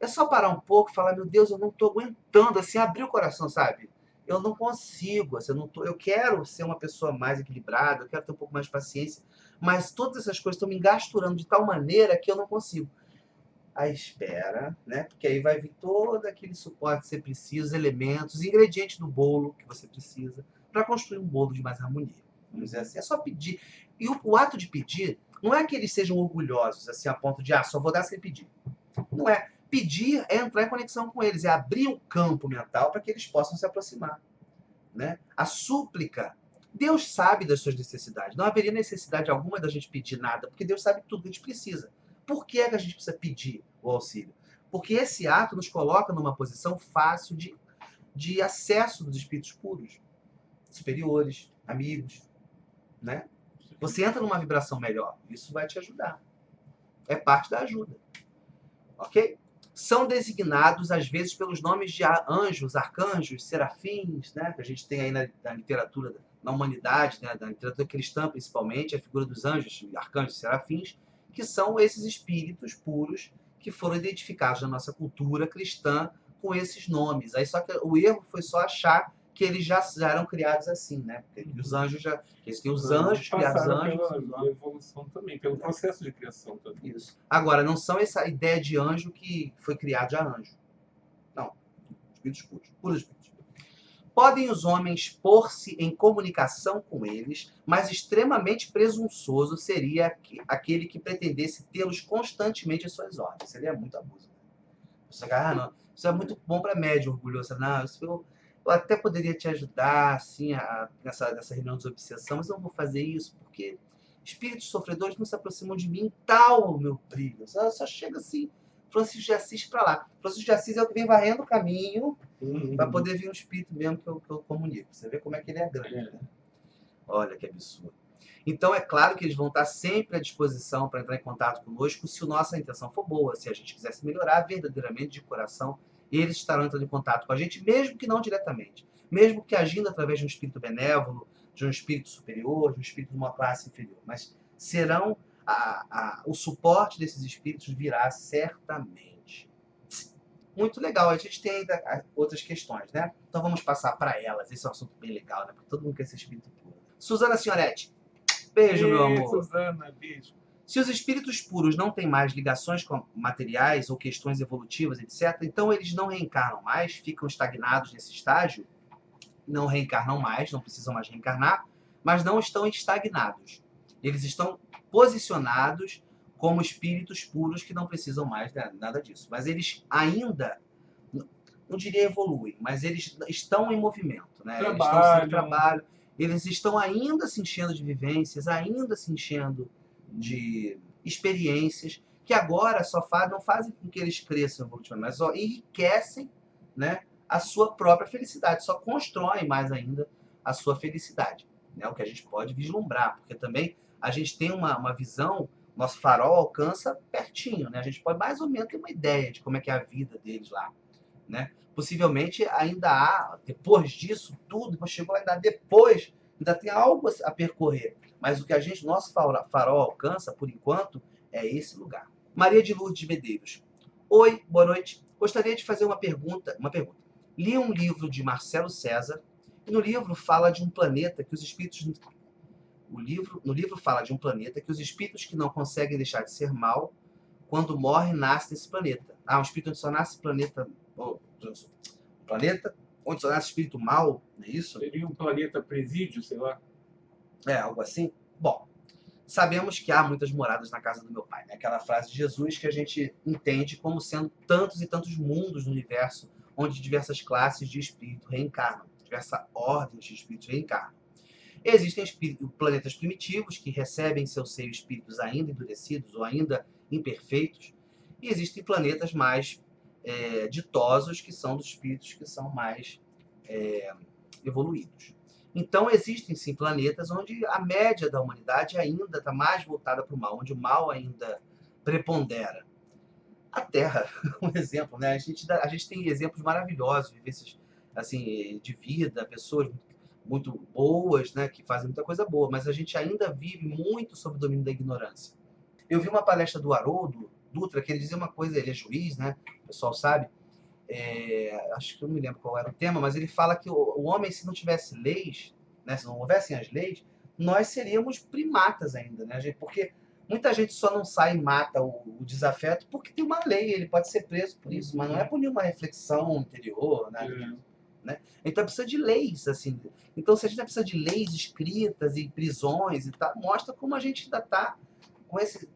é só parar um pouco e falar, meu Deus, eu não tô aguentando, assim, abrir o coração, sabe? Eu não consigo, assim, eu quero ser uma pessoa mais equilibrada, eu quero ter um pouco mais de paciência, mas todas essas coisas estão me engasturando de tal maneira que eu não consigo. Aí espera, né? Porque aí vai vir todo aquele suporte que você precisa, os elementos, os ingredientes do bolo que você precisa para construir um bolo de mais harmonia. Vamos dizer assim, é só pedir. E o ato de pedir não é que eles sejam orgulhosos, assim, a ponto de, só vou dar se ele pedir. Não é. Pedir é entrar em conexão com eles, é abrir o campo mental para que eles possam se aproximar. Né? A súplica, Deus sabe das suas necessidades. Não haveria necessidade alguma da gente pedir nada, porque Deus sabe tudo que a gente precisa. Por que é que a gente precisa pedir o auxílio? Porque esse ato nos coloca numa posição fácil de acesso dos espíritos puros, superiores, amigos. Né? Você entra numa vibração melhor, isso vai te ajudar. É parte da ajuda. Ok? São designados, às vezes, pelos nomes de anjos, arcanjos, serafins, né? Que a gente tem aí na literatura, na humanidade, né? Na literatura cristã, principalmente, a figura dos anjos, arcanjos e serafins, que são esses espíritos puros que foram identificados na nossa cultura cristã com esses nomes. Aí só que o erro foi só achar que eles já eram criados assim, né? Porque os anjos eles têm os anjos criados pela evolução também, pelo processo de criação também. Isso. Agora, não são essa ideia de anjo que foi criado já anjo. Não. Espíritos puros. Puros espíritos. Podem os homens pôr-se em comunicação com eles, mas extremamente presunçoso seria aquele que pretendesse tê-los constantemente em suas ordens. Seria muito abuso. Você, não, isso é muito bom para médium orgulhoso. Não, isso eu até poderia te ajudar assim, nessa reunião de obsessão, mas eu não vou fazer isso porque espíritos sofredores não se aproximam de mim, tal o meu brilho. Só chega assim, Francisco de Assis para lá. Francisco de Assis é o que vem varrendo o caminho para poder vir um espírito mesmo que eu comunico. Você vê como é que ele é grande. Né? Olha que absurdo. Então, é claro que eles vão estar sempre à disposição para entrar em contato conosco se a nossa intenção for boa, se a gente quiser se melhorar verdadeiramente de coração, eles estarão entrando em contato com a gente, mesmo que não diretamente. Mesmo que agindo através de um espírito benévolo, de um espírito superior, de um espírito de uma classe inferior. Mas serão o suporte desses espíritos virá certamente. Muito legal. A gente tem ainda outras questões, né? Então vamos passar para elas. Esse é um assunto bem legal, né? Porque todo mundo quer ser espírito puro. Suzana Senhoretti. Beijo, meu amor. Suzana, beijo. Se os espíritos puros não têm mais ligações com materiais ou questões evolutivas, etc., então eles não reencarnam mais, ficam estagnados nesse estágio, não reencarnam mais, não precisam mais reencarnar, mas não estão estagnados. Eles estão posicionados como espíritos puros que não precisam mais nada disso. Mas eles ainda, não diria evoluem, mas eles estão em movimento. Né? Eles estão sempre trabalham, eles estão ainda se enchendo de vivências, ainda se enchendo de experiências que agora não fazem com que eles cresçam evolutivamente, mas só enriquecem, né, a sua própria felicidade, só constroem mais ainda a sua felicidade. Né, o que a gente pode vislumbrar, porque também a gente tem uma visão, nosso farol alcança pertinho, né, a gente pode mais ou menos ter uma ideia de como é que é a vida deles lá. Né? Possivelmente ainda há, depois disso tudo, chegou ainda depois, ainda tem algo a percorrer. Mas o que nosso farol alcança, por enquanto, é esse lugar. Maria de Lourdes Medeiros. Oi, boa noite. Gostaria de fazer uma pergunta. Li um livro de Marcelo César, e no livro fala de um planeta que os espíritos... No livro fala de um planeta que os espíritos que não conseguem deixar de ser mal, quando morrem, nascem nesse planeta. Um espírito onde só nasce planeta... planeta onde só nasce espírito mal, não é isso? Seria um planeta presídio, sei lá. Algo assim. Bom, sabemos que há muitas moradas na casa do meu pai, né? Aquela frase de Jesus que a gente entende como sendo tantos e tantos mundos no universo, onde diversas classes de espírito reencarnam, diversas ordens de espíritos reencarnam. Existem planetas primitivos que recebem em seu seio espíritos ainda endurecidos ou ainda imperfeitos, e existem planetas mais ditosos, que são dos espíritos que são mais evoluídos. Então, existem sim planetas onde a média da humanidade ainda está mais voltada para o mal, onde o mal ainda prepondera. A Terra, um exemplo, né? A gente tem exemplos maravilhosos, vivências assim, de vida, pessoas muito boas, né, que fazem muita coisa boa, mas a gente ainda vive muito sob o domínio da ignorância. Eu vi uma palestra do Haroldo Dutra, que ele dizia uma coisa, ele é juiz, né, o pessoal sabe, acho que eu não me lembro qual era o tema, mas ele fala que o homem, se não tivesse leis, né, se não houvessem as leis, nós seríamos primatas ainda, né, porque muita gente só não sai e mata o desafeto porque tem uma lei, ele pode ser preso por isso, mas não é por nenhuma reflexão interior, né? Então precisa de leis, assim. Então, se a gente precisa de leis escritas e prisões e tal, mostra como a gente ainda está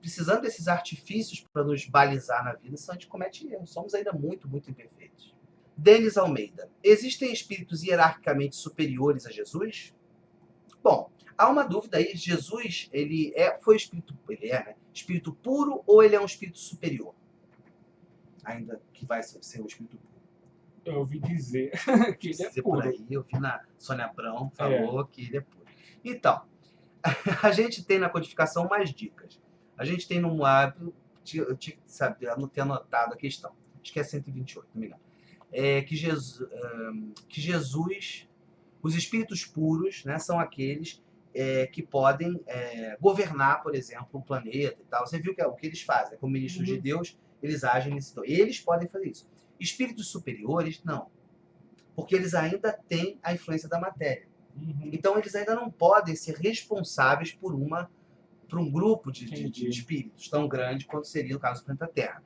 precisando desses artifícios para nos balizar na vida, senão a gente comete erros. Somos ainda muito, muito imperfeitos. Denis Almeida. Existem espíritos hierarquicamente superiores a Jesus? Bom, há uma dúvida aí. Jesus, foi espírito, né? Espírito puro ou ele é um espírito superior? Ainda que vai ser um espírito puro. Eu ouvi dizer que ele é Por puro. aí, eu vi na Sônia Abrão, falou que ele é puro. Então, a gente tem na codificação mais dicas. A gente tem no hábito, eu tinha que ter anotado a questão, acho que é 128, não me engano. Que Jesus, os espíritos puros, né, são aqueles que podem governar, por exemplo, um planeta e tal. Você viu que é o que eles fazem, como ministros de Deus, eles agem nesse tom. Eles podem fazer isso. Espíritos superiores, não. Porque eles ainda têm a influência da matéria. Então, eles ainda não podem ser responsáveis por um grupo de espíritos tão grande quanto seria o caso do planeta Terra.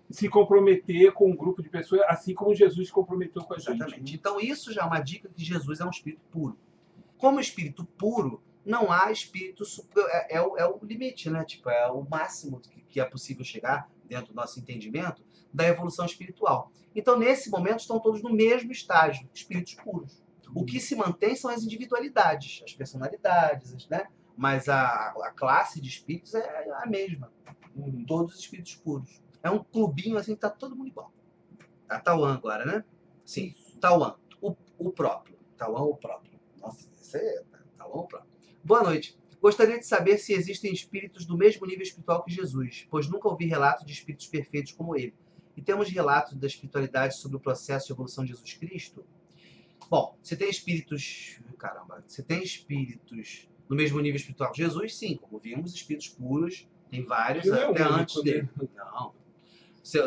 Se comprometer com um grupo de pessoas, assim como Jesus se comprometeu com a gente. Exatamente. Então, isso já é uma dica que Jesus é um espírito puro. Como espírito puro, não há espírito superior. É o limite, né? Tipo, é o máximo que é possível chegar, dentro do nosso entendimento, da evolução espiritual. Então, nesse momento, estão todos no mesmo estágio, espíritos puros. O que se mantém são as individualidades, as personalidades, né? Mas a classe de espíritos é a mesma. Todos os espíritos puros. É um clubinho assim que tá todo mundo igual. A Tauan agora, né? Sim, Tauan. O próprio. Tauan, o próprio. Nossa, isso é Tauan, o próprio. Boa noite. Gostaria de saber se existem espíritos do mesmo nível espiritual que Jesus, pois nunca ouvi relato de espíritos perfeitos como ele. E temos relatos da espiritualidade sobre o processo de evolução de Jesus Cristo? Bom, você tem espíritos... Caramba, você tem espíritos no mesmo nível espiritual que Jesus? Sim, como vimos, espíritos puros, tem vários, até antes dele. Não.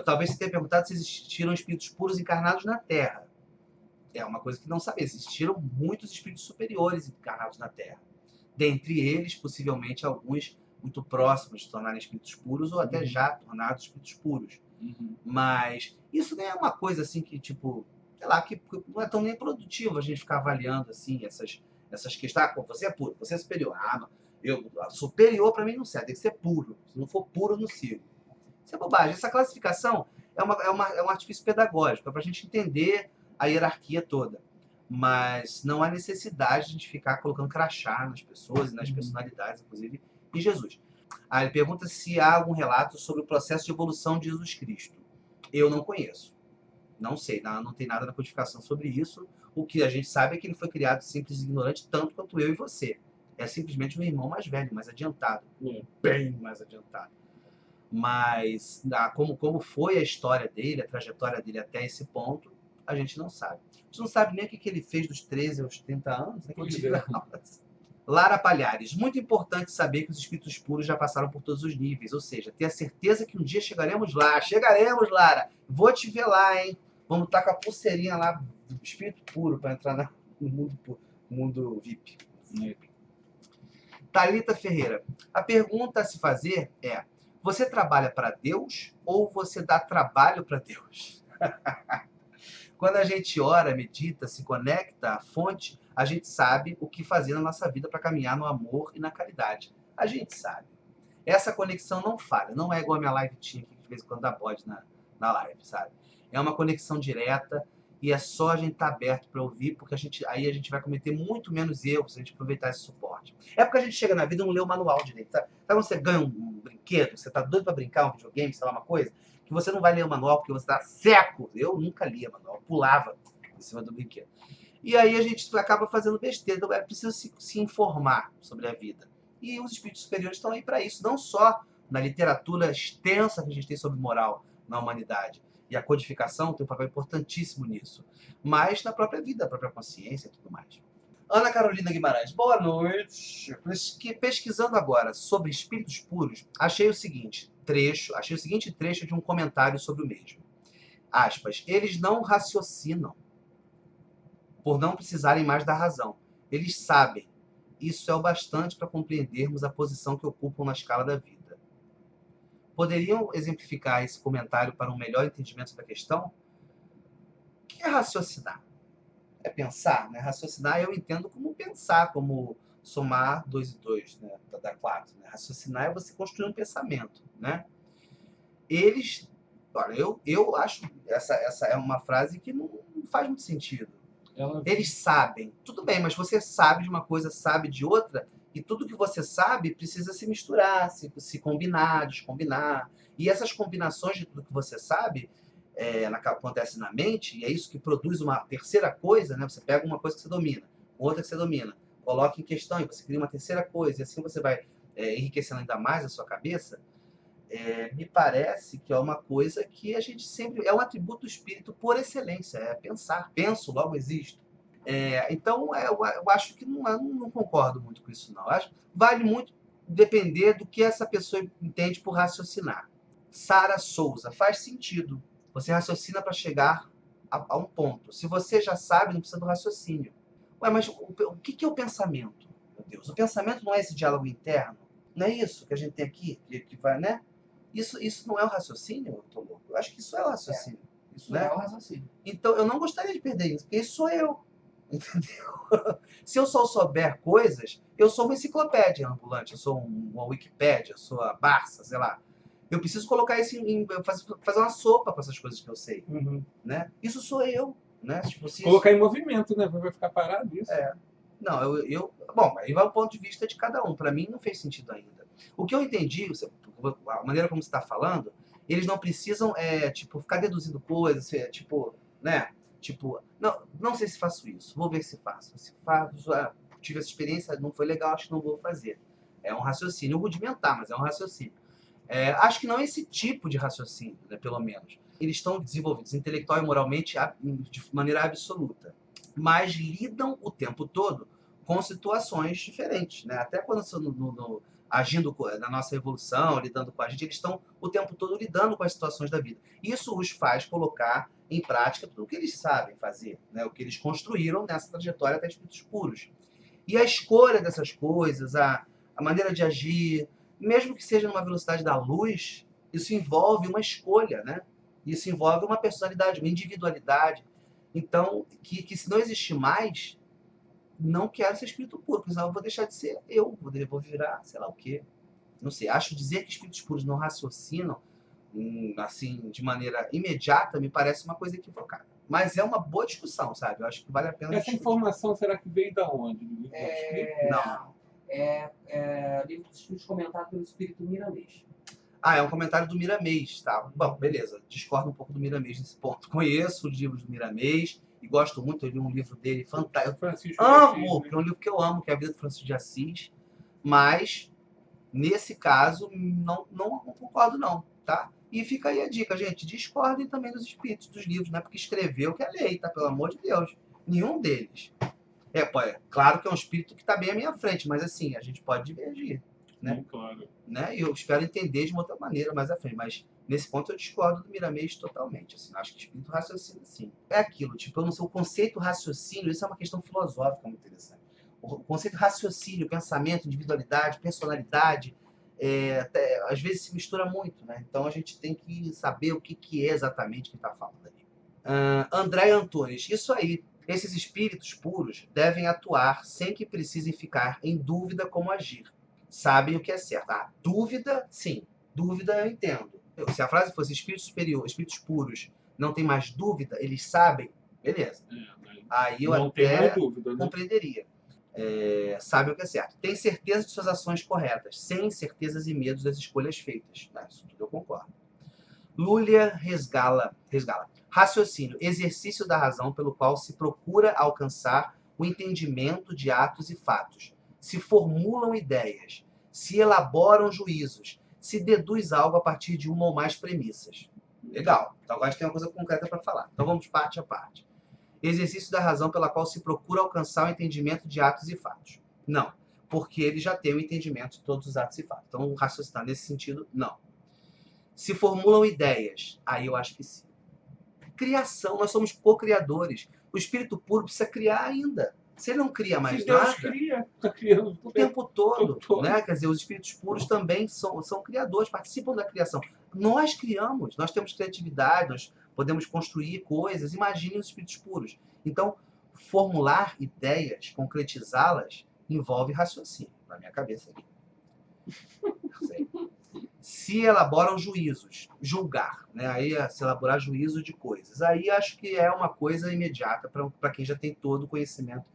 Talvez você tenha perguntado se existiram espíritos puros encarnados na Terra. É uma coisa que não sabe. Existiram muitos espíritos superiores encarnados na Terra. Dentre eles, possivelmente, alguns muito próximos de se tornarem espíritos puros ou até já tornados espíritos puros. Mas isso nem é uma coisa assim que, tipo, sei lá, que não é tão nem produtivo a gente ficar avaliando assim essas questões. Você é puro, você é superior. Superior para mim não serve, tem que ser puro. Se não for puro, eu não sigo. Isso é bobagem. Essa classificação é um artifício pedagógico, é para a gente entender a hierarquia toda. Mas não há necessidade de a gente ficar colocando crachá nas pessoas e nas personalidades, inclusive em Jesus. Ele pergunta se há algum relato sobre o processo de evolução de Jesus Cristo. Eu não conheço. Não sei, não tem nada na codificação sobre isso. O que a gente sabe é que ele foi criado simples e ignorante, tanto quanto eu e você. É simplesmente um irmão mais velho, mais adiantado. Bem mais adiantado. Mas como foi a história dele, a trajetória dele até esse ponto, a gente não sabe. A gente não sabe nem o que ele fez dos 13 aos 30 anos. Né? Lara Palhares. Muito importante saber que os espíritos puros já passaram por todos os níveis. Ou seja, ter a certeza que um dia chegaremos lá. Chegaremos, Lara. Vou te ver lá, hein? Vamos estar com a pulseirinha lá do espírito puro para entrar no mundo VIP. Thalita Ferreira. A pergunta a se fazer é: você trabalha para Deus ou você dá trabalho para Deus? Quando a gente ora, medita, se conecta à fonte, a gente sabe o que fazer na nossa vida para caminhar no amor e na caridade. A gente sabe. Essa conexão não falha. Não é igual a minha live tinha, que de vez em quando dá bode na live, sabe? É uma conexão direta e é só a gente estar aberto para ouvir, porque aí a gente vai cometer muito menos erros se a gente aproveitar esse suporte. É porque a gente chega na vida e não lê o manual direito, sabe? Sabe quando você ganha um brinquedo, você tá doido para brincar, um videogame, sei lá, uma coisa, que você não vai ler o manual porque você tá seco. Eu nunca lia manual, pulava em cima do brinquedo. E aí a gente acaba fazendo besteira, então é preciso se informar sobre a vida. E os espíritos superiores estão aí para isso, não só na literatura extensa que a gente tem sobre moral na humanidade, e a codificação tem um papel importantíssimo nisso, mas na própria vida, a própria consciência e tudo mais. Ana Carolina Guimarães, boa noite. Pesquisando agora sobre espíritos puros, achei o seguinte trecho de um comentário sobre o mesmo. Aspas, eles não raciocinam por não precisarem mais da razão. Eles sabem. Isso é o bastante para compreendermos a posição que ocupam na escala da vida. Poderiam exemplificar esse comentário para um melhor entendimento da questão? O que é raciocinar? É pensar, né? Raciocinar eu entendo como pensar, como somar 2 e 2, né? Para dar 4. Né? Raciocinar é você construir um pensamento, né? Eles, olha, eu acho essa é uma frase que não faz muito sentido. Eles sabem. Tudo bem, mas você sabe de uma coisa, sabe de outra, e tudo que você sabe precisa se misturar, se combinar, descombinar. E essas combinações de tudo que você sabe acontece na mente, e é isso que produz uma terceira coisa, né? Você pega uma coisa que você domina, outra que você domina, coloca em questão e você cria uma terceira coisa, e assim você vai enriquecendo ainda mais a sua cabeça. Me parece que é uma coisa que a gente sempre... É um atributo do espírito por excelência, é pensar. Penso, logo existo. Então, eu acho que não concordo muito com isso, não. Acho que vale muito depender do que essa pessoa entende por raciocinar. Sara Souza, faz sentido. Você raciocina para chegar a um ponto. Se você já sabe, não precisa do raciocínio. Ué, mas o que é o pensamento? Meu Deus, o pensamento não é esse diálogo interno? Não é isso que a gente tem aqui? Que vai, né? Isso não é o raciocínio, eu tô louco? Eu acho que isso é o raciocínio. Isso né? é o raciocínio. Então, eu não gostaria de perder isso, porque isso sou eu. Entendeu? Se eu só souber coisas, eu sou uma enciclopédia ambulante, eu sou uma Wikipédia, eu sou a Barça, sei lá. Eu preciso colocar isso fazer uma sopa com essas coisas que eu sei. Né? Isso sou eu. Né? Tipo, Colocar em movimento, né? Vai ficar parado isso. Não, bom, aí vai o ponto de vista de cada um. Para mim, não fez sentido ainda. O que eu entendi, a maneira como você está falando, eles não precisam, ficar deduzindo coisas, né? Não sei se faço isso, vou ver se faço. Se faço, tive essa experiência, não foi legal, acho que não vou fazer. É um raciocínio rudimentar, mas é um raciocínio. Acho que não é esse tipo de raciocínio, né, pelo menos. Eles estão desenvolvidos intelectual e moralmente de maneira absoluta, mas lidam o tempo todo com situações diferentes, né? Até quando estão agindo na nossa evolução, lidando com a gente, eles estão o tempo todo lidando com as situações da vida. Isso os faz colocar em prática tudo o que eles sabem fazer, né? O que eles construíram nessa trajetória até espíritos puros. E a escolha dessas coisas, a maneira de agir, mesmo que seja numa velocidade da luz, isso envolve uma escolha, né? Isso envolve uma personalidade, uma individualidade. Então, que se não existir mais, não quero ser espírito puro, porque senão eu vou deixar de ser eu, vou virar sei lá o quê. Não sei, acho dizer que espíritos puros não raciocinam assim, de maneira imediata, me parece uma coisa equivocada. Mas é uma boa discussão, sabe? Eu acho que vale a pena Essa discutir. informação, será que veio da onde? Do livro do Espírito? Não. Livro dos Espíritos comentado pelo Espírito Miramês. É um comentário do Miramês, tá? Bom, beleza. Discordo um pouco do Miramês nesse ponto. Conheço os livros do Miramês e gosto muito. Eu li um livro dele fantástico. Francisco de Assis, Amo, que é um livro que eu amo, que é A Vida do Francisco de Assis. Mas, nesse caso, não concordo não, tá? E fica aí a dica, gente. Discordem também dos espíritos dos livros, não é porque escreveu que é lei, tá? Pelo amor de Deus. Nenhum deles. Claro que é um espírito que está bem à minha frente, mas assim, a gente pode divergir. né? Claro. Né? E eu espero entender de uma outra maneira mais à frente, mas nesse ponto eu discordo do Miramês totalmente. Assim, acho que o espírito raciocina sim. É aquilo, tipo, eu não sei, o conceito raciocínio, isso é uma questão filosófica muito interessante. O conceito raciocínio, pensamento, individualidade, personalidade, às vezes se mistura muito, né? Então a gente tem que saber o que é exatamente que está falando ali. André Antunes, isso aí. Esses espíritos puros devem atuar sem que precisem ficar em dúvida como agir. Sabem o que é certo. Dúvida, sim. Dúvida eu entendo. Se a frase fosse espírito superior, espíritos puros, não tem mais dúvida, eles sabem, beleza. Aí eu Não tem mais até dúvida, né? compreenderia. Sabe o que é certo. Tem certeza de suas ações corretas, sem incertezas e medos das escolhas feitas. Isso tudo eu concordo. Lúlia Resgala. Raciocínio, exercício da razão pelo qual se procura alcançar o entendimento de atos e fatos. Se formulam ideias, se elaboram juízos, se deduz algo a partir de uma ou mais premissas. Legal. Então agora a gente tem uma coisa concreta para falar. Então vamos parte a parte. Exercício da razão pela qual se procura alcançar o entendimento de atos e fatos. Não, porque ele já tem o entendimento de todos os atos e fatos. Então raciocinar nesse sentido, não. Se formulam ideias, aí eu acho que sim. Criação, nós somos co-criadores. O espírito puro precisa criar ainda. Se ele não cria mais Se Deus nada, cria, está criando o tempo todo, todo. né? Quer dizer, os espíritos puros também são criadores, participam da criação. Nós criamos, nós temos criatividade, nós podemos construir coisas. Imaginem os espíritos puros. Então, formular ideias, concretizá-las, envolve raciocínio, na minha cabeça aqui. Se elaboram juízos, julgar, né? Aí se elaborar juízo de coisas. Aí acho que é uma coisa imediata para quem já tem todo o conhecimento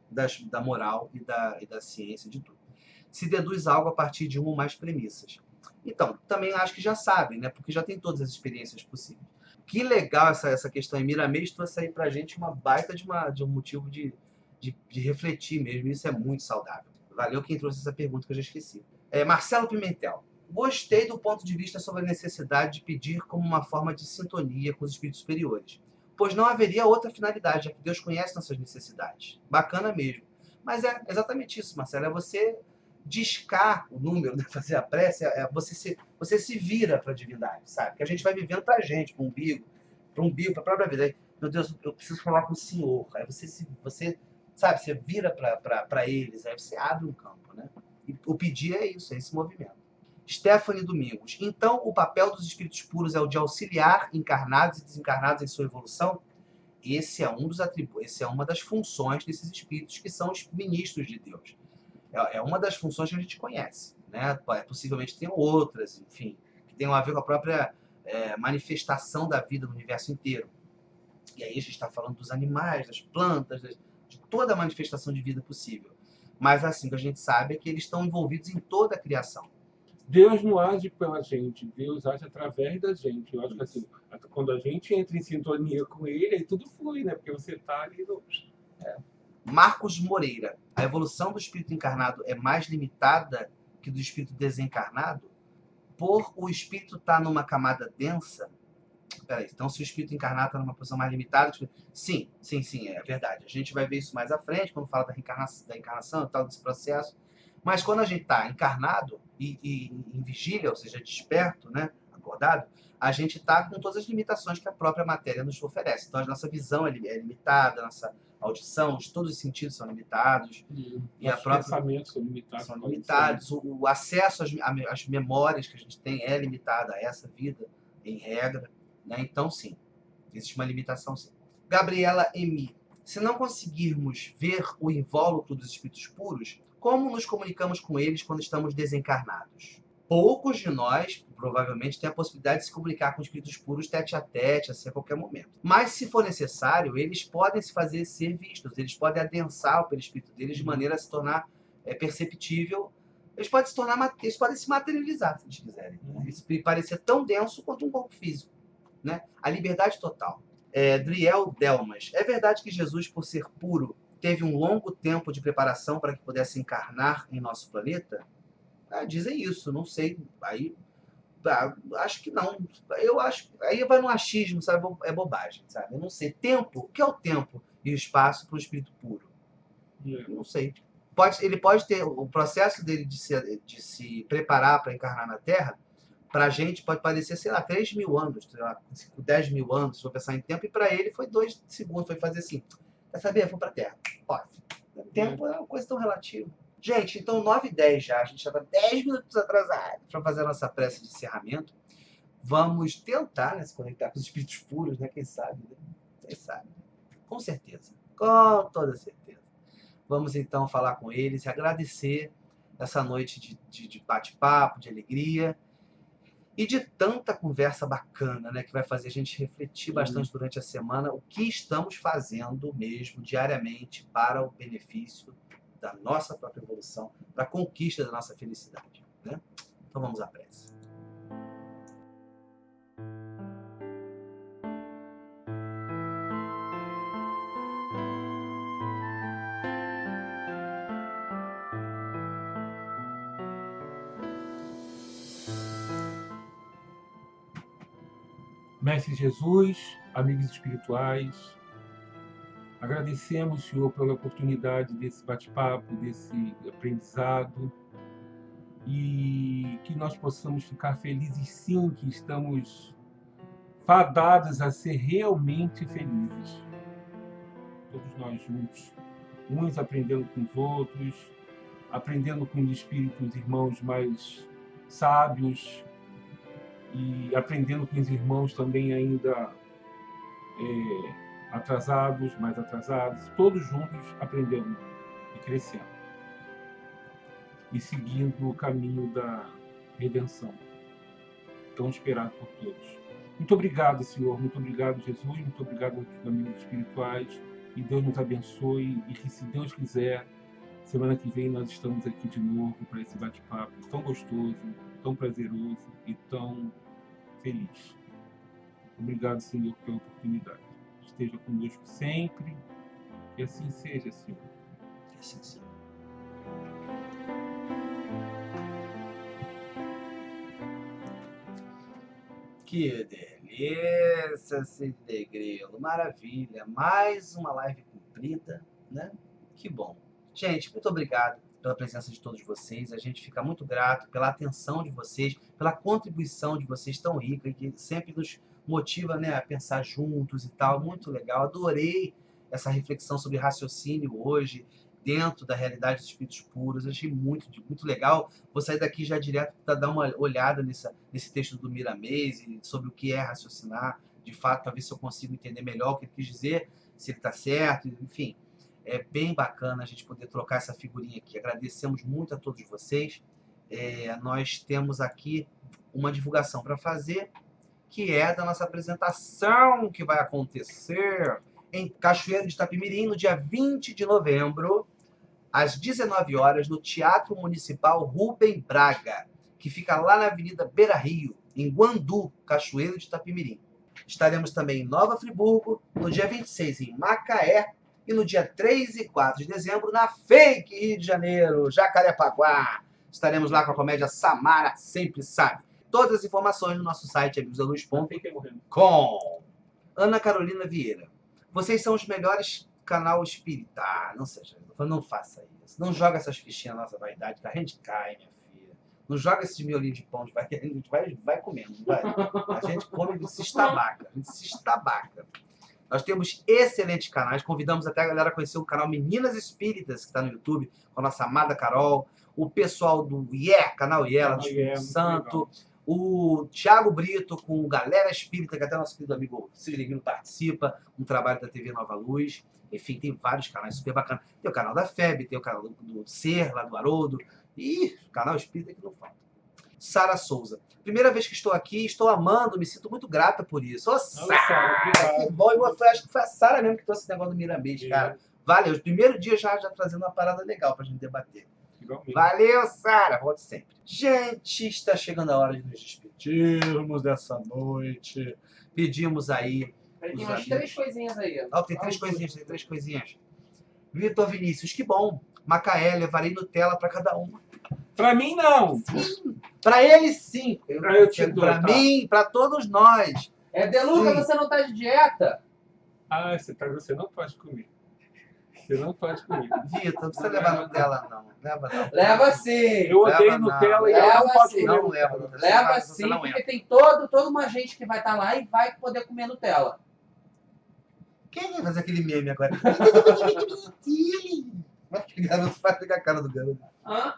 da moral e da ciência de tudo. Se deduz algo a partir de uma ou mais premissas. Então, também acho que já sabem, né? Porque já tem todas as experiências possíveis. Que legal essa questão. Em Miramês trouxe aí pra gente uma baita de um motivo de refletir mesmo. Isso é muito saudável. Valeu quem trouxe essa pergunta que eu já esqueci. Marcelo Pimentel. Gostei do ponto de vista sobre a necessidade de pedir como uma forma de sintonia com os espíritos superiores, pois não haveria outra finalidade, já que Deus conhece nossas necessidades. Bacana mesmo. Mas é exatamente isso, Marcelo, é você discar o número, né? Fazer a prece, você se vira para a divindade, sabe? Que a gente vai vivendo para a gente, para o umbigo, para a própria vida. Aí, meu Deus, eu preciso falar com o Senhor. Aí você sabe, você vira para eles, aí você abre um campo, né? E o pedir é isso, é esse movimento. Stephanie Domingos. Então, o papel dos espíritos puros é o de auxiliar encarnados e desencarnados em sua evolução? Esse é um dos atributos, essa é uma das funções desses espíritos que são os ministros de Deus. É uma das funções que a gente conhece, né? Possivelmente tem outras, enfim, que tenham a ver com a própria manifestação da vida no universo inteiro. E aí a gente está falando dos animais, das plantas, de toda a manifestação de vida possível. Mas assim, o que a gente sabe é que eles estão envolvidos em toda a criação. Deus não age pela gente, Deus age através da gente. Eu acho que assim, quando a gente entra em sintonia com ele, aí tudo flui, né? Porque você está ali no... Marcos Moreira. A evolução do espírito encarnado é mais limitada que do espírito desencarnado? Por o espírito estar numa camada densa? Peraí, então se o espírito encarnado está numa posição mais limitada... Sim, é verdade. A gente vai ver isso mais à frente, quando fala da encarnação e tal, desse processo. Mas quando a gente está encarnado e em vigília, ou seja, desperto, né, acordado, a gente está com todas as limitações que a própria matéria nos oferece. Então a nossa visão é limitada, a nossa audição, todos os sentidos são limitados. E os pensamentos são limitados. São limitados. O acesso às memórias que a gente tem é limitado a essa vida, em regra. Né? Então, sim, existe uma limitação, sim. Gabriela Emi. Se não conseguirmos ver o invólucro dos espíritos puros, como nos comunicamos com eles quando estamos desencarnados? Poucos de nós, provavelmente, têm a possibilidade de se comunicar com espíritos puros tete a tete, assim, a qualquer momento. Mas, se for necessário, eles podem se fazer ser vistos, eles podem adensar o perispírito deles de maneira a se tornar perceptível. Eles podem se materializar, se eles quiserem. Né? Isso parecer tão denso quanto um corpo físico. Né? A liberdade total. Driel Delmas. É verdade que Jesus, por ser puro, teve um longo tempo de preparação para que pudesse encarnar em nosso planeta? Dizem isso, não sei. Aí, acho que não. Eu acho. Aí vai no achismo, sabe? É bobagem, sabe? Eu não sei. Tempo? O que é o tempo e o espaço para o espírito puro? Não sei. ele pode ter o processo dele de se preparar para encarnar na Terra, para a gente pode parecer, sei lá, 3.000 anos, sei lá, 10.000 anos, se for pensar em tempo, e para ele foi 2 segundos, foi fazer assim, quer saber? Vou para a Terra. Ó, tempo é uma coisa tão relativa. Gente, então 9h10 já, a gente já está 10 minutos atrasado para fazer a nossa prece de encerramento. Vamos tentar, né, se conectar com os espíritos puros, né? Quem sabe, né? Quem sabe. Com certeza. Com toda certeza. Vamos então falar com eles e agradecer essa noite de bate-papo, de alegria e de tanta conversa bacana, né? Que vai fazer a gente refletir bastante durante a semana o que estamos fazendo mesmo diariamente para o benefício da nossa própria evolução, para a conquista da nossa felicidade, né? Então vamos à prece. Mestre Jesus, amigos espirituais, agradecemos, Senhor, pela oportunidade desse bate-papo, desse aprendizado, e que nós possamos ficar felizes, sim, que estamos fadados a ser realmente felizes. Todos nós juntos, uns aprendendo com os outros, aprendendo com os espíritos irmãos mais sábios e aprendendo com os irmãos também ainda atrasados, mais atrasados, todos juntos aprendendo e crescendo e seguindo o caminho da redenção, tão esperado por todos. Muito obrigado, Senhor, muito obrigado, Jesus, muito obrigado aos amigos espirituais, e Deus nos abençoe, e que, se Deus quiser, semana que vem nós estamos aqui de novo para esse bate-papo tão gostoso, tão prazeroso e tão feliz. Obrigado, Senhor, pela oportunidade. Esteja conosco sempre, que assim seja, Senhor. Que assim seja. Que delícia, Sidney Grilo. Maravilha. Mais uma live cumprida, né? Que bom. Gente, muito obrigado pela presença de todos vocês. A gente fica muito grato pela atenção de vocês, pela contribuição de vocês tão rica e que sempre nos motiva, né, a pensar juntos e tal. Muito legal. Adorei essa reflexão sobre raciocínio hoje, dentro da realidade dos espíritos puros. Achei muito legal. Vou sair daqui já direto para dar uma olhada nesse texto do Miramês e sobre o que é raciocinar, de fato, para ver se eu consigo entender melhor o que ele quis dizer, se ele está certo, enfim. É bem bacana a gente poder trocar essa figurinha aqui. Agradecemos muito a todos vocês. Nós temos aqui uma divulgação para fazer, que é da nossa apresentação que vai acontecer em Cachoeiro de Itapemirim, no dia 20 de novembro, às 19 horas, no Teatro Municipal Rubem Braga, que fica lá na Avenida Beira Rio, em Guandu, Cachoeiro de Itapemirim. Estaremos também em Nova Friburgo, no dia 26 em Macaé, e no dia 3 e 4 de dezembro, na Fake Rio de Janeiro, Jacarepaguá. Estaremos lá com a comédia Samara Sempre Sabe. Todas as informações no nosso site, amigosdaluz.com. Ana Carolina Vieira. Vocês são os melhores canal espírita. Não seja, não faça isso. Não joga essas fichinhas na nossa vaidade, que a gente cai, minha filha. Não joga esses miolinhos de pão, a gente vai comendo, vai. A gente come e se estabaca. A gente se estabaca. Nós temos excelentes canais. Convidamos até a galera a conhecer o canal Meninas Espíritas, que está no YouTube, com a nossa amada Carol. O pessoal do canal lá do Espírito Santo. O Thiago Brito com Galera Espírita, que até nosso querido amigo Sidney participa, um trabalho da TV Nova Luz. Enfim, tem vários canais super bacanas. Tem o canal da FEB, tem o canal do Ser, lá do Haroldo. E canal espírita que não falta. Sara Souza. Primeira vez que estou aqui, estou amando, me sinto muito grata por isso. Ô, Sara, que bom. Eu acho que foi a Sara mesmo que trouxe esse negócio do Miramês, cara. Valeu. O primeiro dia já trazendo uma parada legal pra gente debater. Valeu, Sara. Volte sempre. Gente, está chegando a hora de nos despedirmos dessa noite. Pedimos aí. Tem umas 3 coisinhas aí. Tem 3 coisinhas. Vitor Vinícius, que bom. Macaé, levarei Nutella para cada uma. Pra mim, não. Sim. Pra ele, sim. Pra mim, pra todos nós. Deluca, você não tá de dieta? Você não pode comer. Você não faz comigo. Vitor, não precisa levar Nutella, não. Leva não. Leva sim. Eu odeio Leva não. Nutella e eu Leva não posso sim. comer Não Nutella. leva Nutella. Leva Você sim, não porque entra. tem toda uma gente que vai estar lá e vai poder comer Nutella. Quem vai fazer aquele meme agora? Vai que o garoto faz pegar a cara do garoto. Hã?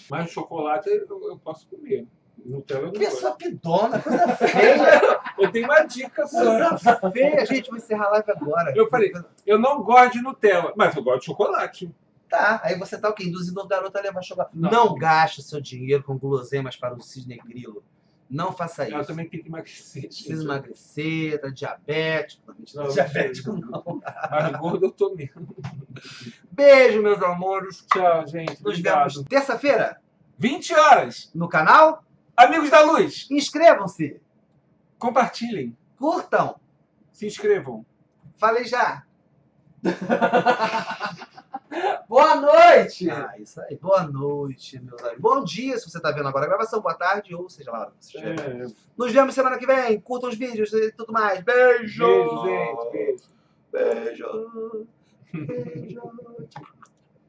Mas chocolate eu posso comer. Nutella eu não Que gosto. pessoa pedona, coisa feia. Eu tenho uma dica só. Coisa feia. Gente, vou encerrar a live agora. Eu falei, eu não gosto de Nutella, mas eu gosto de chocolate. Tá, aí você tá o quê? Induzindo o garoto a levar chocolate. Não. Não gaste seu dinheiro com guloseimas para o cisne grilo. Não faça isso. Eu também tenho que emagrecer. Precisa gente. emagrecer, tá diabético. Não, Diabético não. não. Mas gordo eu tô mesmo. Beijo, meus amores. Tchau, gente. Nos Obrigado. vemos terça-feira 20 horas. no canal. Amigos da Luz, Inscrevam-se, compartilhem, curtam. se inscrevam. Falei já. Boa noite! Ah, isso aí. Boa noite, meus amigos. Bom dia, se você está vendo agora a gravação. Boa tarde, ou seja lá a hora que você estiver. Nos vemos semana que vem. Curtam os vídeos e tudo mais. Beijo! Beijo, gente. Beijo. Beijo! Beijo!